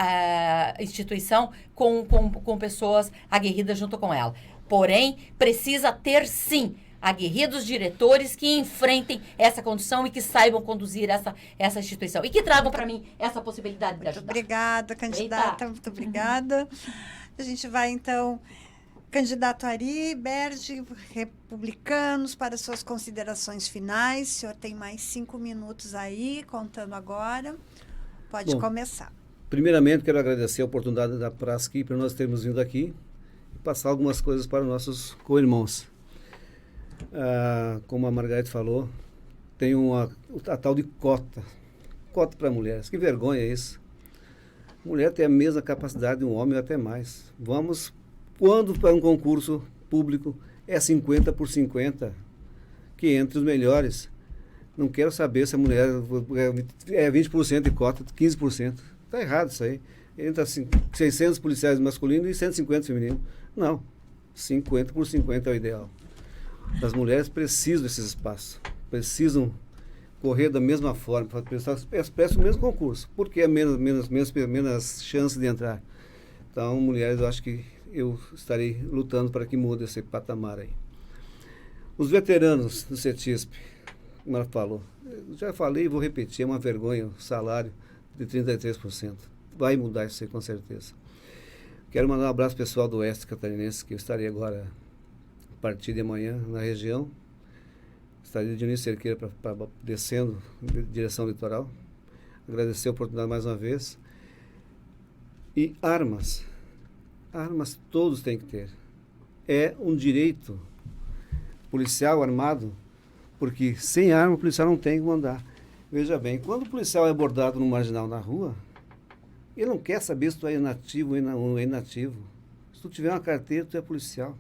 instituição com pessoas aguerridas junto com ela. Porém, precisa ter, sim, aguerridos diretores que enfrentem essa condição e que saibam conduzir essa instituição. E que tragam para mim essa possibilidade de ajudar. Muito obrigada, candidata. Eita. Muito obrigada. A gente vai, então... Candidato Ari Berge, Republicanos, para suas considerações finais. O senhor tem mais 5 minutos aí, contando agora. Pode começar. Primeiramente, quero agradecer a oportunidade da PRASC para nós termos vindo aqui e passar algumas coisas para nossos co-irmãos. Como a Margarete falou, tem a tal de cota para mulheres. Que vergonha é isso. Mulher tem a mesma capacidade de um homem ou até mais. Quando para um concurso público é 50 por 50, que entre os melhores. Não quero saber se a mulher é 20% de cota, 15%. Está errado isso aí. Entra 600 policiais masculinos e 150 femininos. Não, 50 por 50 é o ideal. As mulheres precisam desses espaços, precisam correr da mesma forma, prestam o mesmo concurso, porque é menos chance de entrar. Então, mulheres, eu acho que eu estarei lutando para que mude esse patamar aí. Os veteranos do CETISP, como ela falou, já falei e vou repetir, é uma vergonha o salário de 33%. Vai mudar isso aí com certeza. Quero mandar um abraço pessoal do Oeste Catarinense, que eu estarei agora, a partir de amanhã, na região. Estarei de Dionísio Cerqueira descendo em direção ao litoral. Agradecer a oportunidade mais uma vez. E armas todos têm que ter. É um direito policial armado, porque sem arma o policial não tem como andar. Veja bem, quando o policial é abordado no marginal na rua, ele não quer saber se tu é nativo ou inativo. Se tu tiver uma carteira, tu é policial.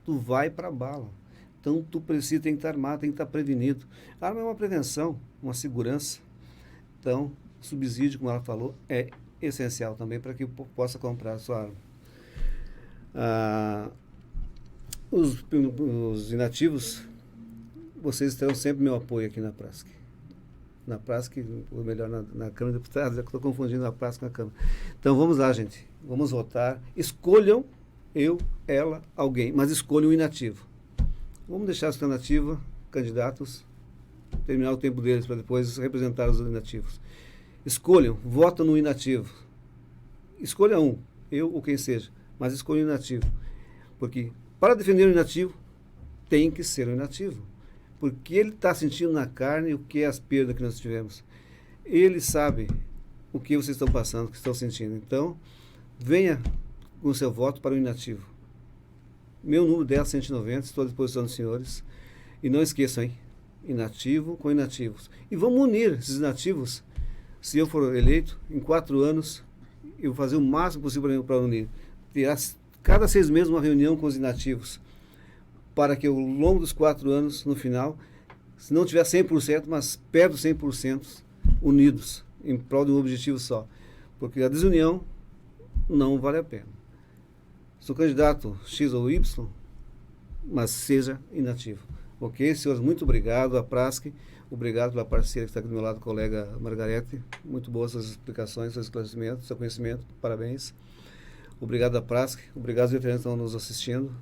Tu vai para bala. Então tu tem que estar armado, tem que estar prevenido. A arma é uma prevenção, uma segurança. Então, subsídio, como ela falou, é essencial também para que possa comprar a sua arma. Os inativos, vocês terão sempre meu apoio aqui na PRASC. Na PRASC, ou melhor, na Câmara de Deputados, é que estou confundindo a PRASC com a Câmara. Então vamos lá, gente. Vamos votar. Escolham eu, ela, alguém, mas escolham o inativo. Vamos deixar a alternativa, candidatos, terminar o tempo deles para depois representar os inativos. Escolham, votam no inativo. escolha um, eu ou quem seja, mas escolha o inativo. Porque para defender o inativo, tem que ser o inativo. Porque ele está sentindo na carne o que é as perdas que nós tivemos. Ele sabe o que vocês estão passando, o que estão sentindo. Então, venha com o seu voto para o inativo. Meu número 10-190, estou à disposição dos senhores. E não esqueçam, hein? Inativo com inativos. E vamos unir esses inativos. Se eu for eleito, em 4 anos, eu vou fazer o máximo possível para unir. Terá cada 6 meses uma reunião com os inativos, para que ao longo dos 4 anos, no final, se não tiver 100%, mas perto dos 100%, unidos, em prol de um objetivo só. Porque a desunião não vale a pena. Sou candidato X ou Y, mas seja inativo. Ok, senhores, muito obrigado. A Prasc, obrigado pela parceira que está aqui do meu lado, colega Margarete. Muito boas suas explicações, seus esclarecimentos, seu conhecimento. Parabéns. Obrigado a Prasc, obrigado aos veteranos que estão nos assistindo.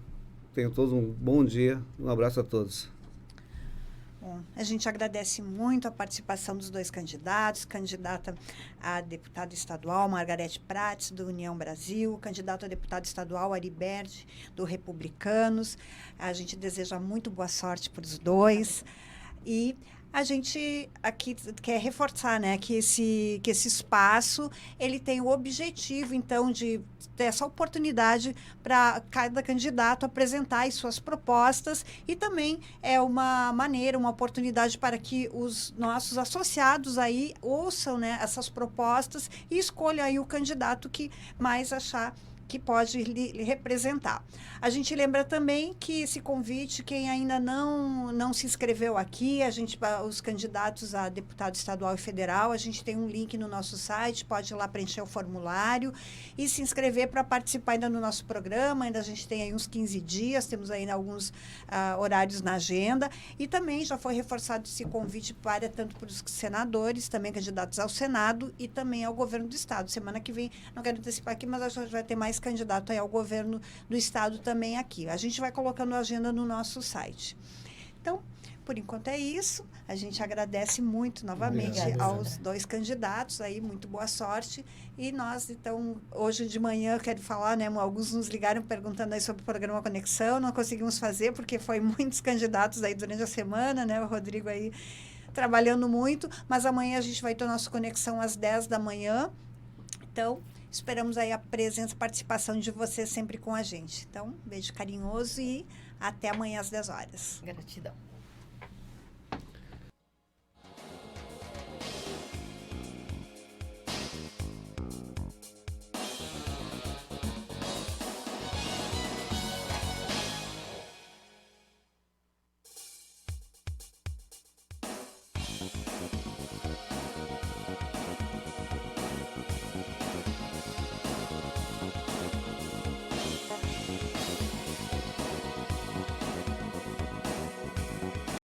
Tenham todos um bom dia. Um abraço a todos. Bom, a gente agradece muito a participação dos 2 candidatos, candidata a deputada estadual, Margarete Prates, do União Brasil, candidato a deputado estadual, Ari Berdi, do Republicanos. A gente deseja muito boa sorte para os 2. E a gente aqui quer reforçar, né, que esse espaço ele tem o objetivo, então, de ter essa oportunidade para cada candidato apresentar as suas propostas, e também é uma maneira, uma oportunidade para que os nossos associados aí ouçam, né, essas propostas e escolham aí o candidato que mais achar que pode lhe representar. A gente lembra também que esse convite, quem ainda não se inscreveu aqui, os candidatos a deputado estadual e federal, a gente tem um link no nosso site, pode ir lá preencher o formulário e se inscrever para participar ainda no nosso programa. Ainda a gente tem aí uns 15 dias, temos ainda alguns horários na agenda, e também já foi reforçado esse convite tanto para os senadores, também candidatos ao Senado e também ao governo do Estado. Semana que vem, não quero antecipar aqui, mas a gente vai ter mais candidato aí ao governo do Estado também aqui. A gente vai colocando a agenda no nosso site. Então, por enquanto é isso. A gente agradece muito novamente aos 2 candidatos aí, muito boa sorte. E nós, então, hoje de manhã, quero falar, né, alguns nos ligaram perguntando aí sobre o programa Conexão, não conseguimos fazer porque foi muitos candidatos aí durante a semana, né, o Rodrigo aí trabalhando muito, mas amanhã a gente vai ter a nossa conexão às 10 da manhã. Então, esperamos aí a presença, a participação de vocês sempre com a gente. Então, beijo carinhoso e até amanhã às 10 horas. Gratidão.